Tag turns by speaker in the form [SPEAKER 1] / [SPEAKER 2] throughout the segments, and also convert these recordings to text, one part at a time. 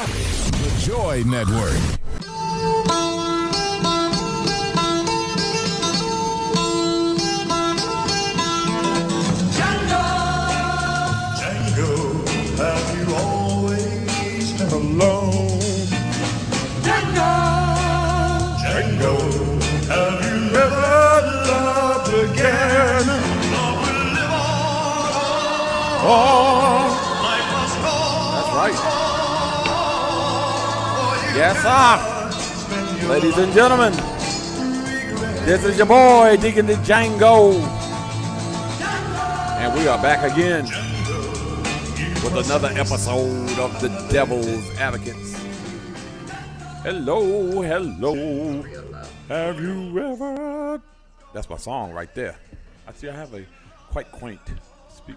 [SPEAKER 1] The Joy Network.
[SPEAKER 2] Have you always been alone? Django, have you never loved again? Love will live on. Life must go.
[SPEAKER 3] That's right. Yes, sir. Ladies and gentlemen, this is your boy, Deacon the Django. And we are back again with another episode of the Devil's Advocates. Hello, hello. Have you ever? That's my song right there. I see I have a quite quaint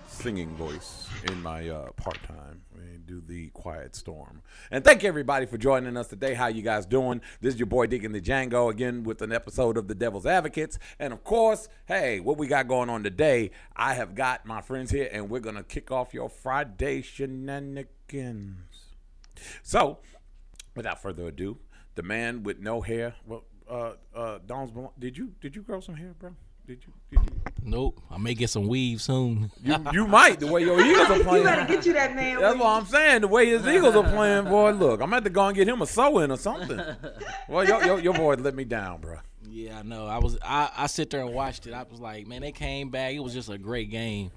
[SPEAKER 3] singing voice in my part-time. We do the Quiet Storm. And thank everybody for joining us today. How you guys doing? This is your boy Deacon the Django again with an episode of the Devil's Advocates. And of course, hey, what we got going on today, I have got my friends here and we're going to kick off your Friday shenanigans. So, without further ado, the man with no hair. Well, Don's, did you grow some hair, bro? Did you?
[SPEAKER 4] Nope. I may get some weave soon.
[SPEAKER 3] You might, the way your Eagles are playing.
[SPEAKER 5] You better get you that man.
[SPEAKER 3] That's what I'm saying. The way his Eagles are playing, boy. Look, I'm going to have to go and get him a sew-in or something. Well, your boy let me down, bro.
[SPEAKER 4] Yeah, I know. I sit there and watched it. I was like, man, they came back. It was just a great game.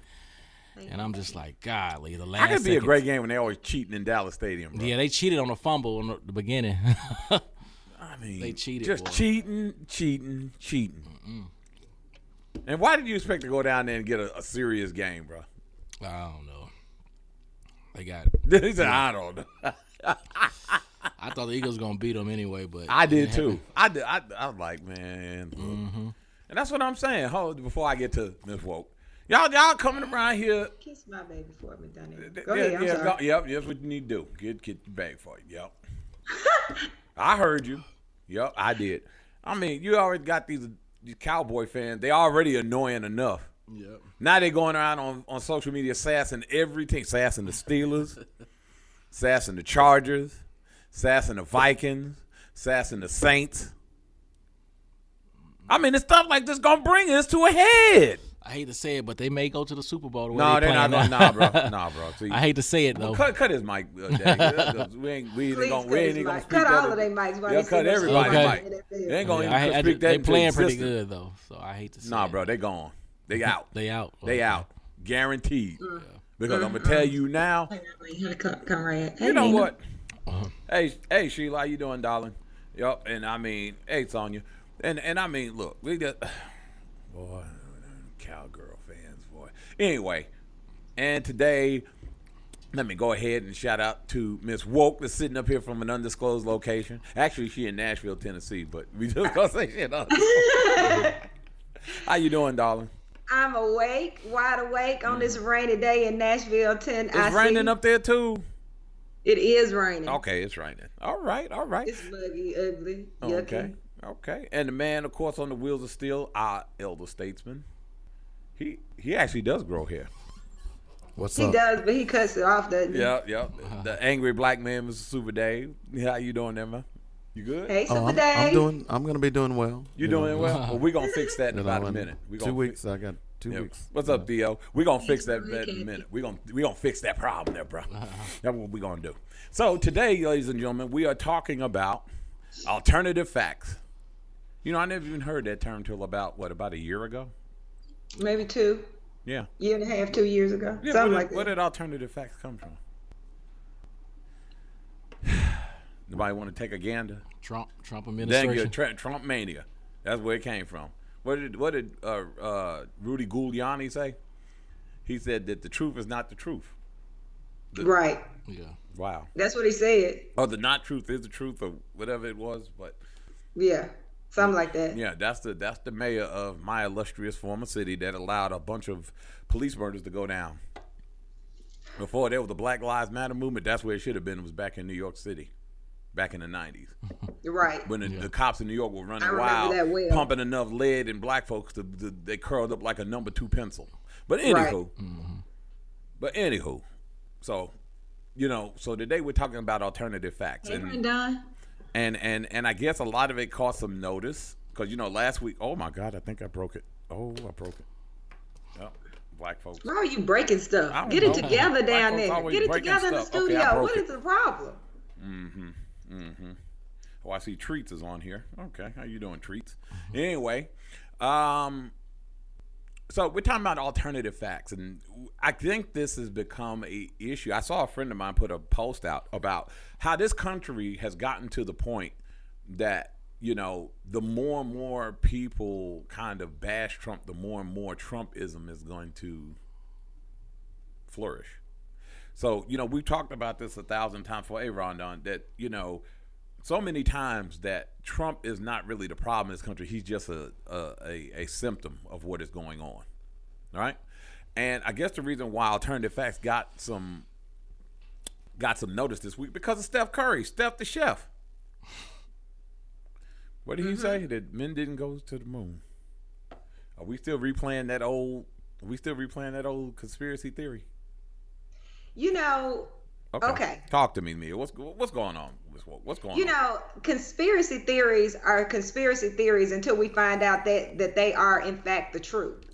[SPEAKER 4] And I'm just like, golly, the last
[SPEAKER 3] How can it be a
[SPEAKER 4] seconds.
[SPEAKER 3] great game when they always cheating in Dallas Stadium, bro?
[SPEAKER 4] Yeah, they cheated on a fumble in the beginning.
[SPEAKER 3] I mean,
[SPEAKER 4] they cheated,
[SPEAKER 3] just
[SPEAKER 4] boy.
[SPEAKER 3] cheating. And why did you expect to go down there and get a serious game, bro?
[SPEAKER 4] I don't know. They got.
[SPEAKER 3] He said, I don't know.
[SPEAKER 4] I thought the Eagles gonna beat them anyway, but
[SPEAKER 3] I did too. I was like, man. And that's what I'm saying. Hold before I get to Miss Woke. Y'all coming around here.
[SPEAKER 5] Kiss my baby before I've been done it. Go ahead, I'm sorry.
[SPEAKER 3] Yep, that's what you need to do. Get your bag for you. Yep. I heard you. Yep, I did. I mean, you already got these Cowboy fans. They already annoying enough.
[SPEAKER 4] Yep.
[SPEAKER 3] Now they going around on social media sassing everything. Sassing the Steelers. Sassing the Chargers. Sassing the Vikings. Sassing the Saints. I mean, it's stuff like this going to bring us to a head.
[SPEAKER 4] I hate to say it, but they may go to the Super Bowl.
[SPEAKER 3] No, they're not going. Nah, bro. See,
[SPEAKER 4] I hate to say it though.
[SPEAKER 3] Cut his mic. Daddy. we ain't gonna speak
[SPEAKER 5] cut
[SPEAKER 3] that.
[SPEAKER 5] all of their mics.
[SPEAKER 3] Yeah, cut everybody's
[SPEAKER 4] Okay.
[SPEAKER 3] mic. They ain't gonna
[SPEAKER 4] Yeah,
[SPEAKER 3] even speak that.
[SPEAKER 4] they
[SPEAKER 3] into
[SPEAKER 4] playing pretty
[SPEAKER 3] existence.
[SPEAKER 4] good though, so I hate to say
[SPEAKER 3] Nah,
[SPEAKER 4] it.
[SPEAKER 3] bro, they gone. They out.
[SPEAKER 4] They out.
[SPEAKER 3] They
[SPEAKER 4] Okay.
[SPEAKER 3] out. Guaranteed. Because I'm gonna tell you now.
[SPEAKER 5] Come right.
[SPEAKER 3] You know what? Hey, Sheila, how you doing, darling? Yup. And I mean, hey, Sonya, and I mean, look, we just boy, cowgirl fans, boy. Anyway, and today, let me go ahead and shout out to Miss Woke that's sitting up here from an undisclosed location. Actually, she in Nashville, Tennessee, but we just gonna say shit. How you doing, darling?
[SPEAKER 5] I'm awake, wide awake on this rainy day in Nashville, Tennessee.
[SPEAKER 3] It's raining up there too.
[SPEAKER 5] It is raining.
[SPEAKER 3] Okay, it's raining. All right.
[SPEAKER 5] It's muggy, ugly, yucky.
[SPEAKER 3] Okay. And the man, of course, on the wheels of steel, our elder statesman. He actually does grow hair.
[SPEAKER 6] What's
[SPEAKER 5] He
[SPEAKER 6] up?
[SPEAKER 5] does, but he cuts it off, doesn't he?
[SPEAKER 3] Yeah. The angry black man, Mr. Super Dave. How you doing there, man? You good?
[SPEAKER 5] Hey, Super
[SPEAKER 6] I'm
[SPEAKER 5] Dave.
[SPEAKER 6] I'm gonna be doing well.
[SPEAKER 3] You doing well? Well, we're going to fix that in about a minute. We
[SPEAKER 6] 2 weeks. I got 2 weeks.
[SPEAKER 3] What's up, Theo? We're going to fix that in a minute. We're gonna fix that problem there, bro. That's what we're going to do. So today, ladies and gentlemen, we are talking about alternative facts. You know, I never even heard that term till about a year ago?
[SPEAKER 5] Maybe 2
[SPEAKER 3] Yeah.
[SPEAKER 5] year and a half, 2 years ago.
[SPEAKER 3] Yeah,
[SPEAKER 5] Something
[SPEAKER 3] where
[SPEAKER 5] like that.
[SPEAKER 3] did alternative facts come from? Nobody want to take a gander?
[SPEAKER 4] Trump
[SPEAKER 3] Dang
[SPEAKER 4] administration.
[SPEAKER 3] it, Trump mania. That's where it came from. What did Rudy Giuliani say? He said that the truth is not the truth.
[SPEAKER 5] Right.
[SPEAKER 4] Yeah.
[SPEAKER 3] Wow.
[SPEAKER 5] That's what he said.
[SPEAKER 3] Oh, the not truth is the truth, or whatever it was. But
[SPEAKER 5] Yeah. Something like that.
[SPEAKER 3] yeah, that's the mayor of my illustrious former city that allowed a bunch of police murders to go down. Before there was the Black Lives Matter movement, that's where it should have been. It was back in New York City, back in the 90s.
[SPEAKER 5] Right.
[SPEAKER 3] When the cops in New York were running
[SPEAKER 5] I remember
[SPEAKER 3] wild,
[SPEAKER 5] that well.
[SPEAKER 3] pumping enough lead in black folks they curled up like a number 2 pencil. But anywho,
[SPEAKER 5] Right.
[SPEAKER 3] but anywho, so so today we're talking about alternative facts,
[SPEAKER 5] Ain't done.
[SPEAKER 3] and I guess a lot of it caused some notice because last week. Oh my God, I think I broke it. Oh, I broke it. Oh, black folks.
[SPEAKER 5] Why are you breaking
[SPEAKER 3] I
[SPEAKER 5] stuff?
[SPEAKER 3] don't
[SPEAKER 5] Get it
[SPEAKER 3] know.
[SPEAKER 5] together
[SPEAKER 3] Black
[SPEAKER 5] down
[SPEAKER 3] folks
[SPEAKER 5] there.
[SPEAKER 3] always
[SPEAKER 5] Get it
[SPEAKER 3] breaking
[SPEAKER 5] together in the
[SPEAKER 3] stuff. Okay, I
[SPEAKER 5] studio.
[SPEAKER 3] broke
[SPEAKER 5] What
[SPEAKER 3] it.
[SPEAKER 5] is the problem?
[SPEAKER 3] Oh, I see Treats is on here. Okay, how you doing, Treats? Anyway, so we're talking about alternative facts, and I think this has become a issue. I saw a friend of mine put a post out about how this country has gotten to the point that the more and more people kind of bash Trump, the more and more Trumpism is going to flourish. So, we've talked about this 1,000 times for Rondon, that, so many times that Trump is not really the problem in this country. He's just a symptom of what is going on. All right? And I guess the reason why alternative facts got some notice this week because of Steph Curry, Steph the chef. What did he say? That men didn't go to the moon. Are we still replaying that old conspiracy theory?
[SPEAKER 5] Okay.
[SPEAKER 3] Talk to me, Mia. What's going on? What's going on?
[SPEAKER 5] Conspiracy theories are conspiracy theories until we find out that they are in fact the truth.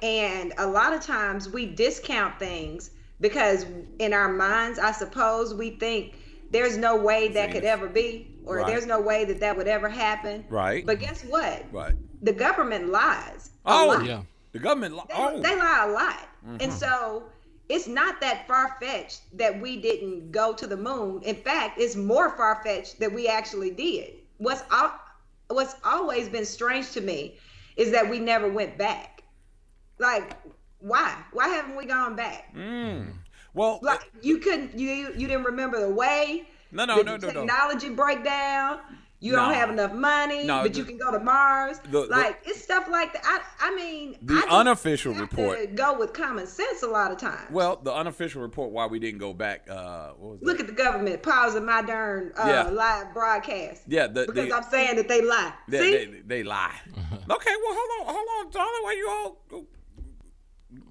[SPEAKER 5] And a lot of times we discount things because in our minds, I suppose, we think there's no way that could ever be, or
[SPEAKER 3] Right.
[SPEAKER 5] there's no way that would ever happen.
[SPEAKER 3] Right.
[SPEAKER 5] But guess what?
[SPEAKER 3] Right.
[SPEAKER 5] The government lies.
[SPEAKER 3] Oh,
[SPEAKER 5] lot.
[SPEAKER 4] Yeah.
[SPEAKER 3] The government.
[SPEAKER 5] They lie a lot. And so it's not that far-fetched that we didn't go to the moon. In fact, it's more far-fetched that we actually did. What's always been strange to me is that we never went back. Like, why? Why haven't we gone back?
[SPEAKER 3] Well,
[SPEAKER 5] Like, you didn't remember the way?
[SPEAKER 3] No.
[SPEAKER 5] Technology breakdown. You
[SPEAKER 3] No.
[SPEAKER 5] don't have enough money,
[SPEAKER 3] No,
[SPEAKER 5] but you can go to Mars. It's stuff like that. I mean,
[SPEAKER 3] The
[SPEAKER 5] I just
[SPEAKER 3] unofficial
[SPEAKER 5] have
[SPEAKER 3] report.
[SPEAKER 5] to go with common sense a lot of times.
[SPEAKER 3] Well, the unofficial report why we didn't go back. What was
[SPEAKER 5] Look at the government pausing my darn
[SPEAKER 3] Yeah.
[SPEAKER 5] live broadcast.
[SPEAKER 3] Yeah,
[SPEAKER 5] because I'm saying that they lie. See?
[SPEAKER 3] They lie. Okay, well, hold on, Charlie. Why you all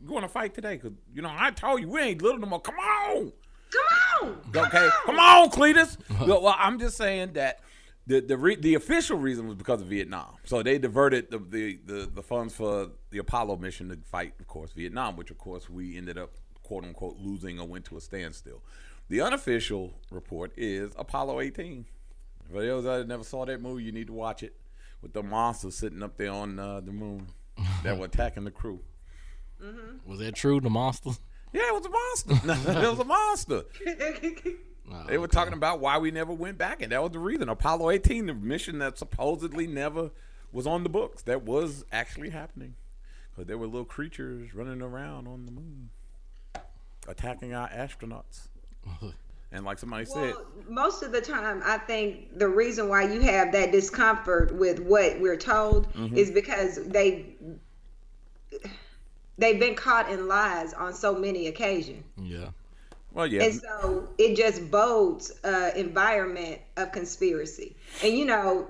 [SPEAKER 3] going to fight today? Because I told you we ain't little no more. Come on.
[SPEAKER 5] Come on.
[SPEAKER 3] Okay, come on, Cletus. Well, I'm just saying that the official reason was because of Vietnam. So they diverted the funds for the Apollo mission to fight, of course, Vietnam, which of course we ended up quote unquote losing or went to a standstill. The unofficial report is Apollo 18. For those that never saw that movie, you need to watch it with the monsters sitting up there on the moon that were attacking the crew.
[SPEAKER 4] Was that true? The monsters?
[SPEAKER 3] Yeah, it was a monster. It was a monster. They were talking about why we never went back, and that was the reason. Apollo 18, the mission that supposedly never was on the books, that was actually happening. Because there were little creatures running around on the moon, attacking our astronauts. And like somebody said,
[SPEAKER 5] Most of the time, I think the reason why you have that discomfort with what we're told is because they've been caught in lies on so many occasions.
[SPEAKER 4] Yeah.
[SPEAKER 3] well, yeah.
[SPEAKER 5] And so it just bodes environment of conspiracy. And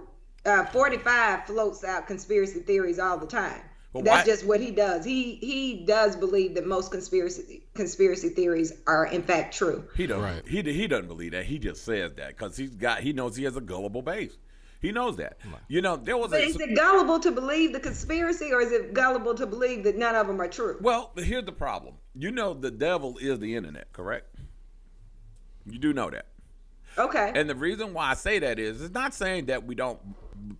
[SPEAKER 5] 45 floats out conspiracy theories all the time.
[SPEAKER 3] But
[SPEAKER 5] That's
[SPEAKER 3] why-
[SPEAKER 5] just what he does. He does believe that most conspiracy theories are in fact true.
[SPEAKER 3] He doesn't.
[SPEAKER 4] Right.
[SPEAKER 3] He doesn't believe that. He just says that because he knows he has a gullible base. He knows that. There was
[SPEAKER 5] But is it gullible to believe the conspiracy, or is it gullible to believe that none of them are true?
[SPEAKER 3] Well, here's the problem. The devil is the internet, correct? You do know that.
[SPEAKER 5] Okay.
[SPEAKER 3] And the reason why I say that is, it's not saying that we don't.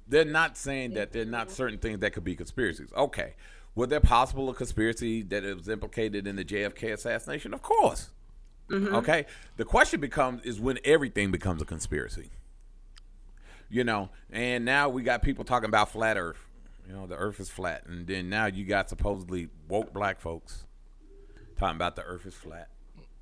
[SPEAKER 3] They're not saying that there are not certain things that could be conspiracies. Okay, was there possible a conspiracy that it was implicated in the JFK assassination? Of course. Okay. The question is when everything becomes a conspiracy. And now we got people talking about flat Earth. The Earth is flat, and then now you got supposedly woke black folks talking about the Earth is flat.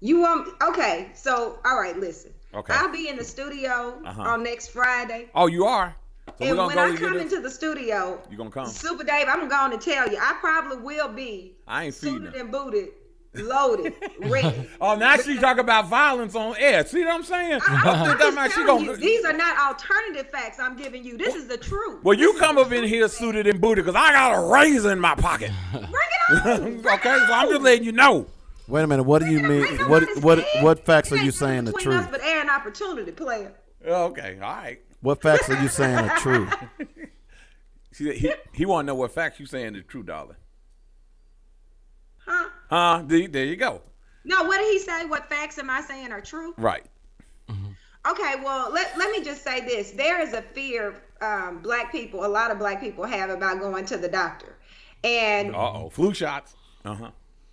[SPEAKER 5] Okay, so all right, listen.
[SPEAKER 3] Okay.
[SPEAKER 5] I'll be in the studio on next Friday.
[SPEAKER 3] Oh, you are. So
[SPEAKER 5] And
[SPEAKER 3] we're
[SPEAKER 5] when
[SPEAKER 3] gonna
[SPEAKER 5] I
[SPEAKER 3] go
[SPEAKER 5] come
[SPEAKER 3] get
[SPEAKER 5] into the studio,
[SPEAKER 3] You gonna come?
[SPEAKER 5] Super Dave, I'm going to tell you, I probably will be
[SPEAKER 3] I ain't feeding
[SPEAKER 5] suited
[SPEAKER 3] her.
[SPEAKER 5] and booted, loaded, ready.
[SPEAKER 3] Oh, now she talk about violence on air. See what I'm saying?
[SPEAKER 5] I'm
[SPEAKER 3] Don't think
[SPEAKER 5] just
[SPEAKER 3] she
[SPEAKER 5] telling
[SPEAKER 3] gonna.
[SPEAKER 5] you, these are not alternative facts I'm giving you. This is the truth.
[SPEAKER 3] Well, you come up in here suited and booted because I got a razor in my pocket.
[SPEAKER 5] Bring it on. Bring
[SPEAKER 3] Okay,
[SPEAKER 5] it
[SPEAKER 3] so I'm
[SPEAKER 5] on.
[SPEAKER 3] just letting you know.
[SPEAKER 6] Wait a minute. What do you mean? What facts are you saying the
[SPEAKER 5] between us,
[SPEAKER 6] truth?
[SPEAKER 5] but air and opportunity, player.
[SPEAKER 3] Okay, all right.
[SPEAKER 6] What facts are you saying are true?
[SPEAKER 3] See, he want to know what facts you saying is true, darling.
[SPEAKER 5] Huh?
[SPEAKER 3] There you go.
[SPEAKER 5] No, what did he say? What facts am I saying are true?
[SPEAKER 3] Right.
[SPEAKER 5] Okay, well, let me just say this. There is a fear a lot of black people have about going to the doctor. And
[SPEAKER 3] flu shots.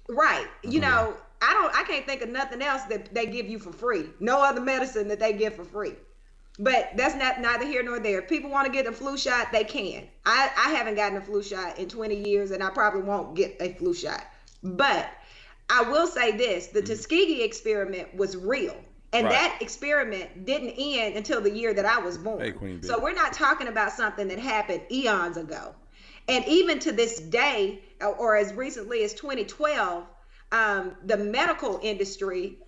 [SPEAKER 5] right, you know, I can't think of nothing else that they give you for free. No other medicine that they give for free. But that's neither here nor there. If people want to get a flu shot, they can. I haven't gotten a flu shot in 20 years, and I probably won't get a flu shot. But I will say this, the Tuskegee experiment was real. And
[SPEAKER 3] Right.
[SPEAKER 5] that experiment didn't end until the year that I was born.
[SPEAKER 3] Hey, Queen Bee.
[SPEAKER 5] So we're not talking about something that happened eons ago. And even to this day, or as recently as 2012, the medical industry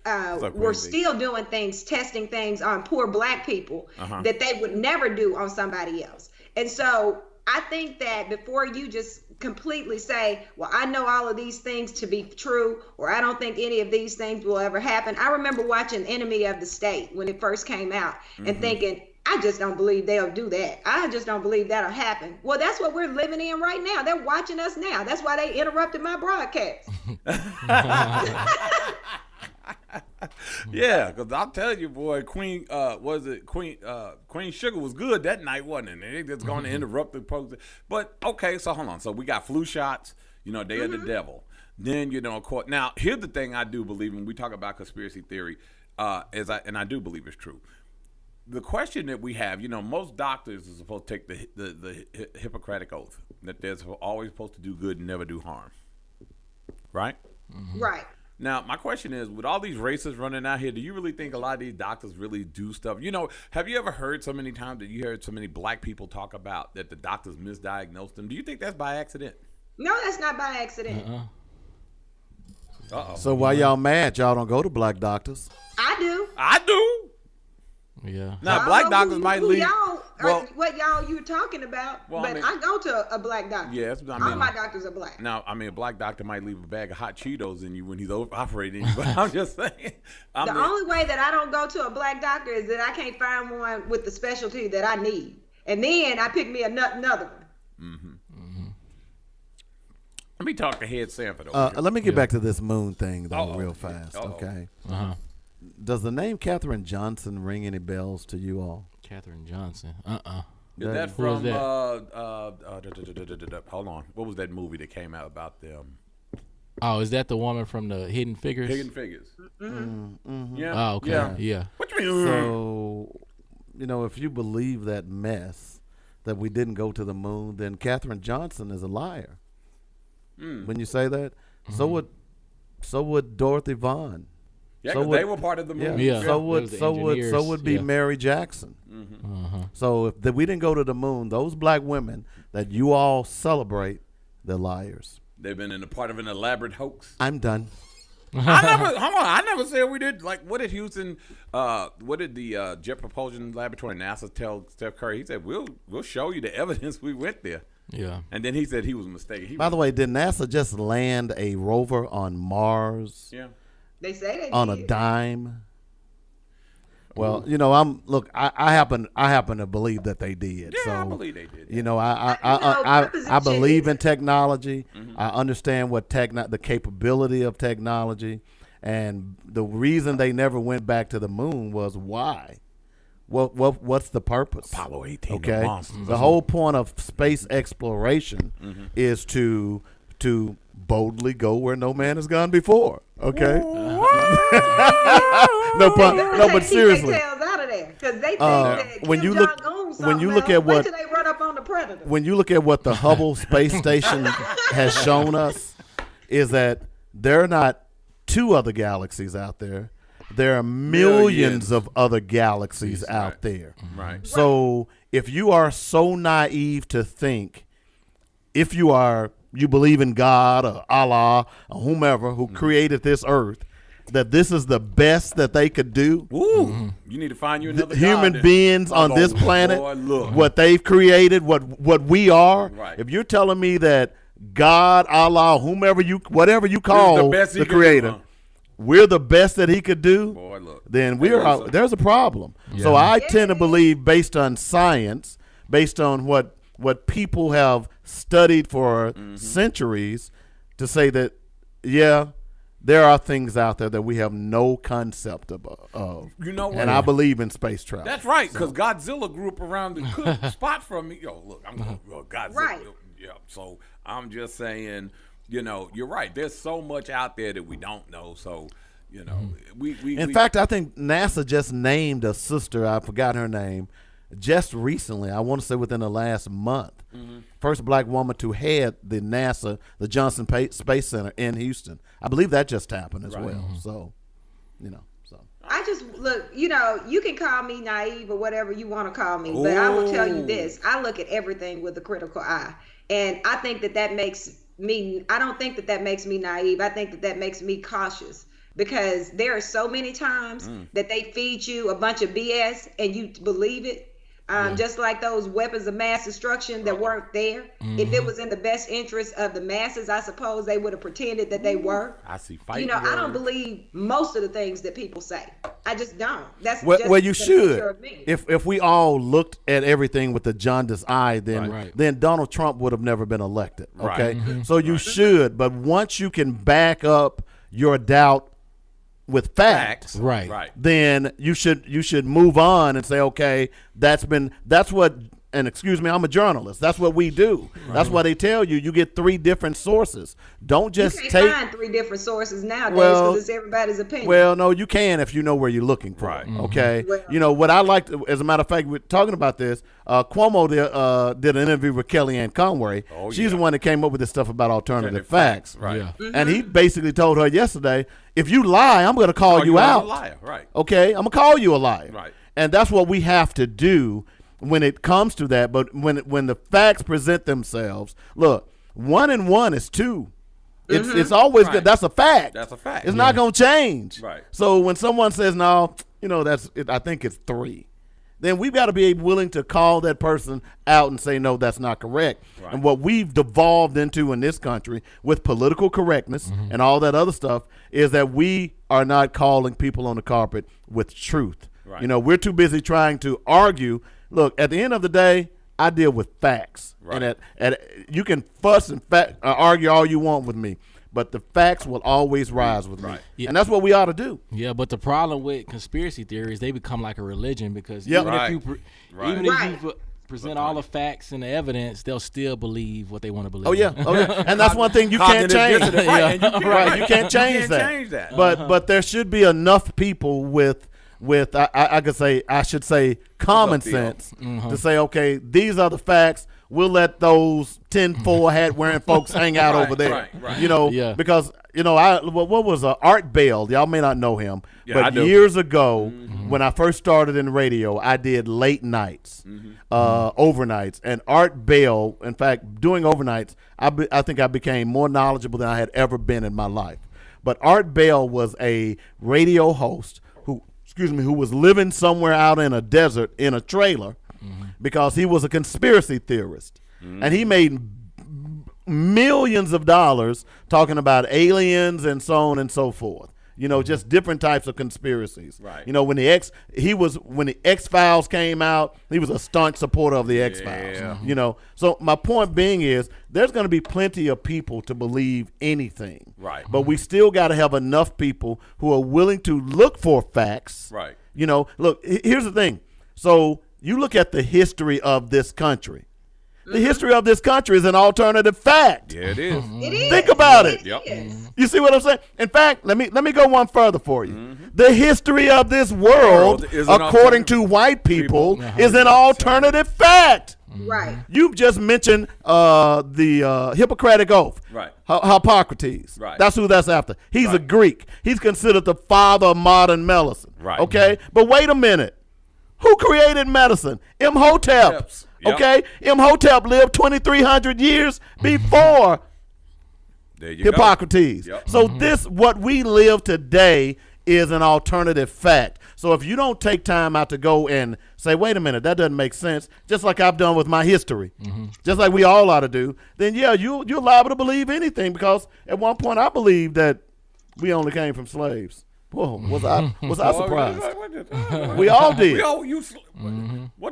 [SPEAKER 5] were still doing things, testing things on poor black people that they would never do on somebody else. And so I think that before you just completely say, well, I know all of these things to be true, or I don't think any of these things will ever happen. I remember watching Enemy of the State when it first came out and thinking, I just don't believe they'll do that. I just don't believe that'll happen. Well, that's what we're living in right now. They're watching us now. That's why they interrupted my broadcast.
[SPEAKER 3] Yeah, because I'll tell you, boy, Queen Sugar was good that night, wasn't it? They just going to interrupt the program. But okay, so hold on. So we got flu shots. You know, they are the devil. Then of course. Now here's the thing I do believe when we talk about conspiracy theory, and I do believe it's true. The question that we have, most doctors are supposed to take the Hippocratic oath that they're always supposed to do good and never do harm. Right?
[SPEAKER 5] Right.
[SPEAKER 3] Now, my question is, with all these racists running out here, do you really think a lot of these doctors really do stuff? Have you ever heard so many times that you heard so many black people talk about that the doctors misdiagnosed them? Do you think that's by accident?
[SPEAKER 5] No, that's not by accident.
[SPEAKER 3] Uh-oh.
[SPEAKER 6] So why y'all mad? Y'all don't go to black doctors?
[SPEAKER 5] I do.
[SPEAKER 3] I do.
[SPEAKER 4] Yeah.
[SPEAKER 3] Now, black doctors might leave.
[SPEAKER 5] What y'all you talking about?
[SPEAKER 3] Well,
[SPEAKER 5] but I go to a black doctor.
[SPEAKER 3] Yes,
[SPEAKER 5] all my doctors are black.
[SPEAKER 3] Now, a black doctor might leave a bag of hot Cheetos in you when he's operating you, but I'm just saying.
[SPEAKER 5] The only way that I don't go to a black doctor is that I can't find one with the specialty that I need. And then I pick me another one.
[SPEAKER 3] Let me talk to Head Sanford over here.
[SPEAKER 6] Let me get back to this moon thing, though, real
[SPEAKER 3] okay.
[SPEAKER 6] fast,
[SPEAKER 3] Uh-oh.
[SPEAKER 6] okay? Does the name Katherine Johnson ring any bells to you all?
[SPEAKER 4] Katherine Johnson.
[SPEAKER 3] Is that
[SPEAKER 4] Who
[SPEAKER 3] from,
[SPEAKER 4] is
[SPEAKER 3] hold on, what was that movie that came out about them?
[SPEAKER 4] Oh, is that the woman from the Hidden Figures?
[SPEAKER 3] Hidden Figures. Yeah.
[SPEAKER 4] Oh, okay. Yeah.
[SPEAKER 3] What do you mean?
[SPEAKER 6] So, if you believe that mess, that we didn't go to the moon, then Katherine Johnson is a liar. When you say that, so would Dorothy Vaughan.
[SPEAKER 3] Yeah,
[SPEAKER 6] so
[SPEAKER 3] 'cause
[SPEAKER 6] would-
[SPEAKER 3] they were part of the movie.
[SPEAKER 4] Yeah.
[SPEAKER 6] So
[SPEAKER 4] It was the
[SPEAKER 6] would
[SPEAKER 4] engineers,
[SPEAKER 6] be
[SPEAKER 4] yeah.
[SPEAKER 6] Mary Jackson. So if we didn't go to the moon, those black women that you all celebrate, they're liars.
[SPEAKER 3] They've been in a part of an elaborate hoax.
[SPEAKER 6] I'm done.
[SPEAKER 3] I never said we did. Like, what did Houston? What did the Jet Propulsion Laboratory, NASA, tell Steph Curry? He said, "We'll show you the evidence we went there."
[SPEAKER 4] Yeah.
[SPEAKER 3] And then he said he was mistaken.
[SPEAKER 6] By the way, did NASA just land a rover on Mars
[SPEAKER 3] yeah.
[SPEAKER 5] They say they
[SPEAKER 6] on a
[SPEAKER 5] did.
[SPEAKER 6] dime? Well, I happen to believe that they did.
[SPEAKER 3] Yeah,
[SPEAKER 6] so,
[SPEAKER 3] I believe they did.
[SPEAKER 6] I believe in technology. I understand what the capability of technology, and the reason they never went back to the moon was why. What's the purpose?
[SPEAKER 3] Apollo 18.
[SPEAKER 6] Okay,
[SPEAKER 3] The monsters.
[SPEAKER 6] the whole point of space exploration is to boldly go where no man has gone before. Okay, but seriously,
[SPEAKER 5] Tails out of there because they think that
[SPEAKER 6] when
[SPEAKER 5] Kim
[SPEAKER 6] you look-
[SPEAKER 5] Jong-un
[SPEAKER 6] when you
[SPEAKER 5] something
[SPEAKER 6] look
[SPEAKER 5] else.
[SPEAKER 6] at what-
[SPEAKER 5] Wait till they run up on the Predator.
[SPEAKER 6] when you look at what the Hubble Space Station has shown us, is that there are not two other galaxies out there. There are millions of other galaxies out there.
[SPEAKER 3] Right.
[SPEAKER 6] So if you are so naive to think, if you believe in God or Allah or whomever who created this earth, that this is the best that they could do.
[SPEAKER 3] Ooh, you need to find you another
[SPEAKER 6] Human
[SPEAKER 3] God
[SPEAKER 6] beings
[SPEAKER 3] then.
[SPEAKER 6] on this planet,
[SPEAKER 3] Boy, look.
[SPEAKER 6] what they've created, what we are.
[SPEAKER 3] Right.
[SPEAKER 6] If you're telling me that God, Allah, whatever you call
[SPEAKER 3] best he
[SPEAKER 6] the
[SPEAKER 3] can
[SPEAKER 6] creator,
[SPEAKER 3] do, huh?
[SPEAKER 6] we're the best that he could do,
[SPEAKER 3] Boy, look.
[SPEAKER 6] then
[SPEAKER 3] Hey,
[SPEAKER 6] there's a problem. So I tend to believe, based on science, based on what people have studied for centuries, to say that, there are things out there that we have no concept of.
[SPEAKER 3] You know what?
[SPEAKER 6] And I believe in space travel.
[SPEAKER 3] That's right, because Godzilla grew up around the spot from me. Yo, look, I'm going Godzilla.
[SPEAKER 5] Right.
[SPEAKER 3] Yeah, so I'm just saying, you're right. There's so much out there that we don't know. So,
[SPEAKER 6] In fact, I think NASA just named a sister, I forgot her name, just recently. I want to say within the last month. First black woman to head the NASA, the Johnson Space Center in Houston. I believe that just happened as well. So,
[SPEAKER 5] I just look, you can call me naive or whatever you want to call me, but I will tell you this: I look at everything with a critical eye, and I think that makes me. I don't think that makes me naive. I think that makes me cautious, because there are so many times that they feed you a bunch of BS and you believe it. Just like those weapons of mass destruction that weren't there. If it was in the best interest of the masses, I suppose they would have pretended that they were.
[SPEAKER 3] I see fighting.
[SPEAKER 5] I don't believe most of the things that people say. I just don't. That's
[SPEAKER 6] well,
[SPEAKER 5] just
[SPEAKER 6] well, you
[SPEAKER 5] the nature
[SPEAKER 6] should.
[SPEAKER 5] of me.
[SPEAKER 6] If we all looked at everything with the jaundiced eye, then Donald Trump would have never been elected. Okay, so you should. But once you can back up your doubt with facts,
[SPEAKER 4] Right.
[SPEAKER 6] then you should move on and say, okay, that's what, and excuse me, I'm a journalist. That's what we do. That's why they tell you get 3 different sources. Don't just
[SPEAKER 5] You
[SPEAKER 6] take.
[SPEAKER 5] can't find 3 different sources nowadays
[SPEAKER 6] Well,
[SPEAKER 5] because it's everybody's opinion.
[SPEAKER 6] Well, no, you can if you know where you're looking for.
[SPEAKER 3] Right.
[SPEAKER 6] Okay.
[SPEAKER 5] Well-
[SPEAKER 6] What I like, as a matter of fact, we're talking about this. Cuomo did an interview with Kellyanne Conway. She's the one that came up with this stuff about alternative facts.
[SPEAKER 3] Right.
[SPEAKER 4] Yeah.
[SPEAKER 6] And he basically told her yesterday, if you lie, I'm going to call you
[SPEAKER 3] are
[SPEAKER 6] out.
[SPEAKER 3] a liar. Right.
[SPEAKER 6] Okay, I'm gonna call you a liar.
[SPEAKER 3] Right.
[SPEAKER 6] And that's what we have to do when it comes to that. But when the facts present themselves, look, 1 and 1 is 2. It's always
[SPEAKER 3] Right.
[SPEAKER 6] good. That's a fact.
[SPEAKER 3] That's a fact.
[SPEAKER 6] It's not gonna change.
[SPEAKER 3] Right.
[SPEAKER 6] So when someone says no, that's it, I think it's 3. Then we've got to be willing to call that person out and say, no, that's not correct.
[SPEAKER 3] Right.
[SPEAKER 6] And what we've devolved into in this country with political correctness and all that other stuff is that we are not calling people on the carpet with truth.
[SPEAKER 3] Right.
[SPEAKER 6] We're too busy trying to argue. Look, at the end of the day, I deal with facts.
[SPEAKER 3] Right.
[SPEAKER 6] And you can fuss and argue all you want with me, but the facts will always rise with me.
[SPEAKER 3] Right.
[SPEAKER 4] Yeah.
[SPEAKER 6] And that's what we ought to do.
[SPEAKER 4] Yeah, but the problem with conspiracy theories, they become like a religion, because
[SPEAKER 6] Yep.
[SPEAKER 4] even
[SPEAKER 3] Right.
[SPEAKER 4] if you
[SPEAKER 3] Right.
[SPEAKER 4] even if
[SPEAKER 5] Right.
[SPEAKER 4] you present all the facts and the evidence, they'll still believe what they want to believe.
[SPEAKER 6] Oh yeah. And that's one thing you can't
[SPEAKER 3] Cognitive
[SPEAKER 6] change.
[SPEAKER 3] dissonance. Right. And you can't,
[SPEAKER 6] Right, you can't change
[SPEAKER 3] you
[SPEAKER 6] that.
[SPEAKER 3] can't change that.
[SPEAKER 6] But there should be enough people with I should say common
[SPEAKER 3] Theo?
[SPEAKER 6] sense to say, okay, these are the facts. We'll let those 10-4 hat wearing folks hang out
[SPEAKER 3] Right,
[SPEAKER 6] over there.
[SPEAKER 3] right.
[SPEAKER 4] Yeah.
[SPEAKER 6] Because what was Art Bell? Y'all may not know him,
[SPEAKER 3] Yeah, I
[SPEAKER 6] but
[SPEAKER 3] do.
[SPEAKER 6] years ago when I first started in radio, I did late nights, overnights, and Art Bell. In fact, doing overnights, I think I became more knowledgeable than I had ever been in my life. But Art Bell was a radio host who was living somewhere out in a desert in a trailer because he was a conspiracy theorist. And he made millions of dollars talking about aliens and so on and so forth. Just different types of conspiracies.
[SPEAKER 3] Right.
[SPEAKER 6] When the X-Files came out, he was a staunch supporter of the X-Files.
[SPEAKER 3] Yeah.
[SPEAKER 6] So my point being is there's going to be plenty of people to believe anything.
[SPEAKER 3] Right.
[SPEAKER 6] But we still got to have enough people who are willing to look for facts.
[SPEAKER 3] Right.
[SPEAKER 6] Look, here's the thing. So you look at the history of this country. The history of this country is an alternative fact.
[SPEAKER 3] Yeah, it is.
[SPEAKER 5] It is.
[SPEAKER 6] Think about it.
[SPEAKER 3] Yep.
[SPEAKER 5] is.
[SPEAKER 6] You see what I'm saying? In fact, let me go one further for you. The history of this world,
[SPEAKER 3] World is an
[SPEAKER 6] according to white people, is an alternative fact.
[SPEAKER 5] Right.
[SPEAKER 6] You just mentioned the Hippocratic Oath.
[SPEAKER 3] Right.
[SPEAKER 6] Hippocrates.
[SPEAKER 3] Right.
[SPEAKER 6] That's who that's after. He's a
[SPEAKER 3] Right.
[SPEAKER 6] Greek. He's considered the father of modern medicine.
[SPEAKER 3] Right.
[SPEAKER 6] Okay? But wait a minute. Who created medicine? Imhotep.
[SPEAKER 3] Yeps. Yep.
[SPEAKER 6] Okay? Imhotep lived 2,300 years before
[SPEAKER 3] There you
[SPEAKER 6] Hippocrates.
[SPEAKER 3] Yep.
[SPEAKER 6] So what we live today is an alternative fact. So if you don't take time out to go and say, wait a minute, that doesn't make sense, just like I've done with my history, just like we all ought to do, then yeah, you're liable to believe anything, because at one point I believed that we only came from slaves. Whoa, was I surprised? We all did.
[SPEAKER 3] What?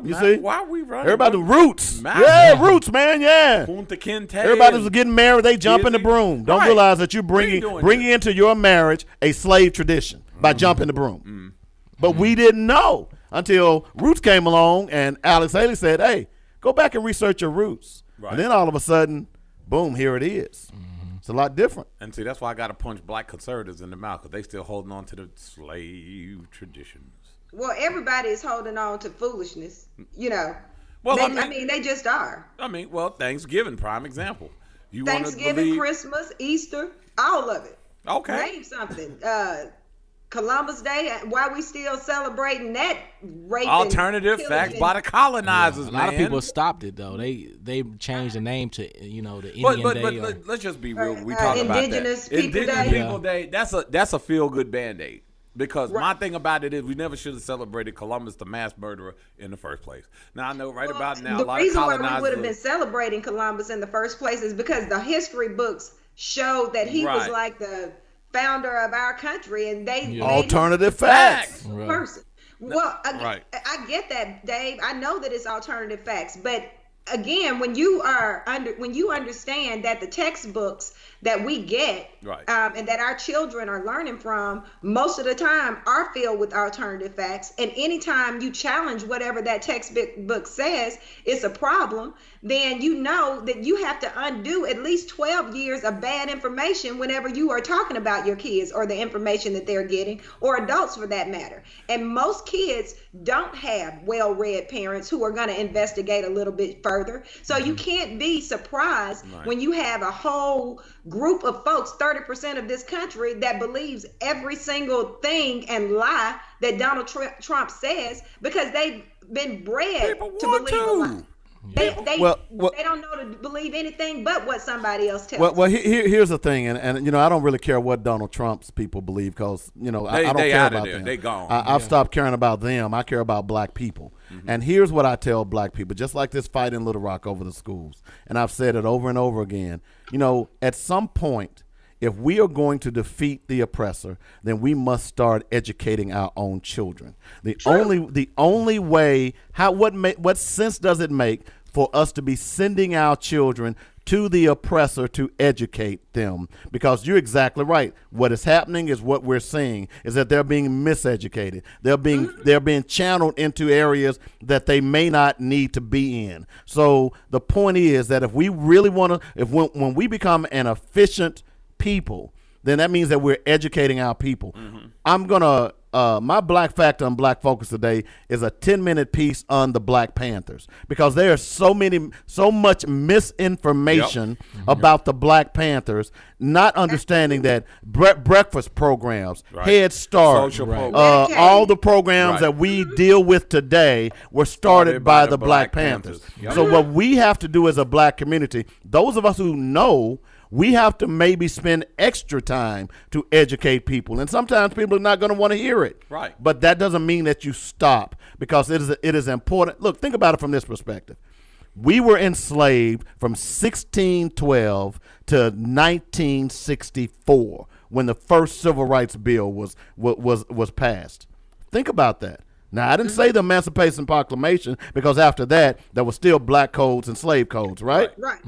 [SPEAKER 6] You see?
[SPEAKER 3] Why are we running?
[SPEAKER 6] Everybody, roots.
[SPEAKER 3] Massive.
[SPEAKER 6] Yeah, roots, man. Yeah.
[SPEAKER 3] Punta Kinte.
[SPEAKER 6] Everybody was getting married. They jump in the
[SPEAKER 3] Disney.
[SPEAKER 6] broom. Don't
[SPEAKER 3] Right.
[SPEAKER 6] realize that you're
[SPEAKER 3] We ain't
[SPEAKER 6] bringing
[SPEAKER 3] doing
[SPEAKER 6] into your marriage a slave tradition by jumping the broom. But we didn't know until Roots came along and Alex Haley said, "Hey, go back and research your roots."
[SPEAKER 3] Right.
[SPEAKER 6] And then all of a sudden, boom, here it is. It's a lot different.
[SPEAKER 3] And see, that's why I got to punch black conservatives in the mouth because they still holding on to the slave traditions.
[SPEAKER 5] Well, everybody is holding on to foolishness.
[SPEAKER 3] Well,
[SPEAKER 5] they just are.
[SPEAKER 3] Well, Thanksgiving, prime example. You want to
[SPEAKER 5] Thanksgiving,
[SPEAKER 3] believe?
[SPEAKER 5] Christmas, Easter, all of it.
[SPEAKER 3] Okay.
[SPEAKER 5] Name something. Columbus Day, why we still celebrating that rape?
[SPEAKER 3] Alternative facts by the colonizers,
[SPEAKER 4] A
[SPEAKER 3] man.
[SPEAKER 4] lot of people stopped it though. They changed the name to the Indian
[SPEAKER 3] But
[SPEAKER 4] Day. Or,
[SPEAKER 3] let's just be real. We talk about that.
[SPEAKER 5] Indigenous People
[SPEAKER 3] Indigenous
[SPEAKER 5] Day.
[SPEAKER 3] People Day. That's a feel good Band-Aid. Because my thing about it is we never should have celebrated Columbus, the mass murderer, in the first place. Now I know about now a
[SPEAKER 5] The
[SPEAKER 3] lot of
[SPEAKER 5] reason why
[SPEAKER 3] colonizers
[SPEAKER 5] we would have been celebrating Columbus in the first place is because the history books showed that he was
[SPEAKER 3] Right.
[SPEAKER 5] like the founder of our country, and they made him
[SPEAKER 6] Alternative facts.
[SPEAKER 5] a person. Well,
[SPEAKER 3] Right.
[SPEAKER 5] I get that, Dave. I know that it's alternative facts, but again, when you understand that the textbooks that we get
[SPEAKER 3] Right.
[SPEAKER 5] and that our children are learning from most of the time are filled with alternative facts, and anytime you challenge whatever that textbook says it's a problem, then you know that you have to undo at least 12 years of bad information whenever you are talking about your kids or the information that they're getting, or adults for that matter. And most kids don't have well-read parents who are going to investigate a little bit further. So you can't be surprised when you have a whole group of folks, 30% of this country, that believes every single thing and lie that Donald Trump says, because they've been bred
[SPEAKER 3] People
[SPEAKER 5] to
[SPEAKER 3] want
[SPEAKER 5] believe a lie. They
[SPEAKER 6] Well,
[SPEAKER 5] don't know to believe anything but what somebody else tells them.
[SPEAKER 6] Well, here's the thing, and I don't really care what Donald Trump's people believe because I don't
[SPEAKER 3] they
[SPEAKER 6] care
[SPEAKER 3] out of
[SPEAKER 6] about
[SPEAKER 3] there.
[SPEAKER 6] them.
[SPEAKER 3] They gone.
[SPEAKER 6] I've stopped caring about them. I care about black people. And here's what I tell black people, just like this fight in Little Rock over the schools, and I've said it over and over again. At some point, if we are going to defeat the oppressor, then we must start educating our own children. The only way, what sense does it make for us to be sending our children to the oppressor to educate them? Because you're exactly right. What is happening is what we're seeing is that they're being miseducated. They're being channeled into areas that they may not need to be in. So the point is that if we really want to, when we become an efficient people, then that means that we're educating our people. I'm gonna my Black Factor on Black Focus today is a 10-minute piece on the Black Panthers, because there is so much misinformation about the Black Panthers, not understanding that breakfast programs, Head Start,
[SPEAKER 3] Social programs.
[SPEAKER 6] all the programs
[SPEAKER 3] Right.
[SPEAKER 6] that we deal with today were started by the Black Panthers.
[SPEAKER 3] Yep.
[SPEAKER 6] So what we have to do as a black community, those of us who know, we have to maybe spend extra time to educate people. And sometimes people are not going to want to hear it.
[SPEAKER 3] Right.
[SPEAKER 6] But that doesn't mean that you stop, because it is important. Look, think about it from this perspective. We were enslaved from 1612 to 1964 when the first Civil Rights Bill was passed. Think about that. Now, I didn't say the Emancipation Proclamation, because after that, there were still black codes and slave codes, right?
[SPEAKER 5] Right.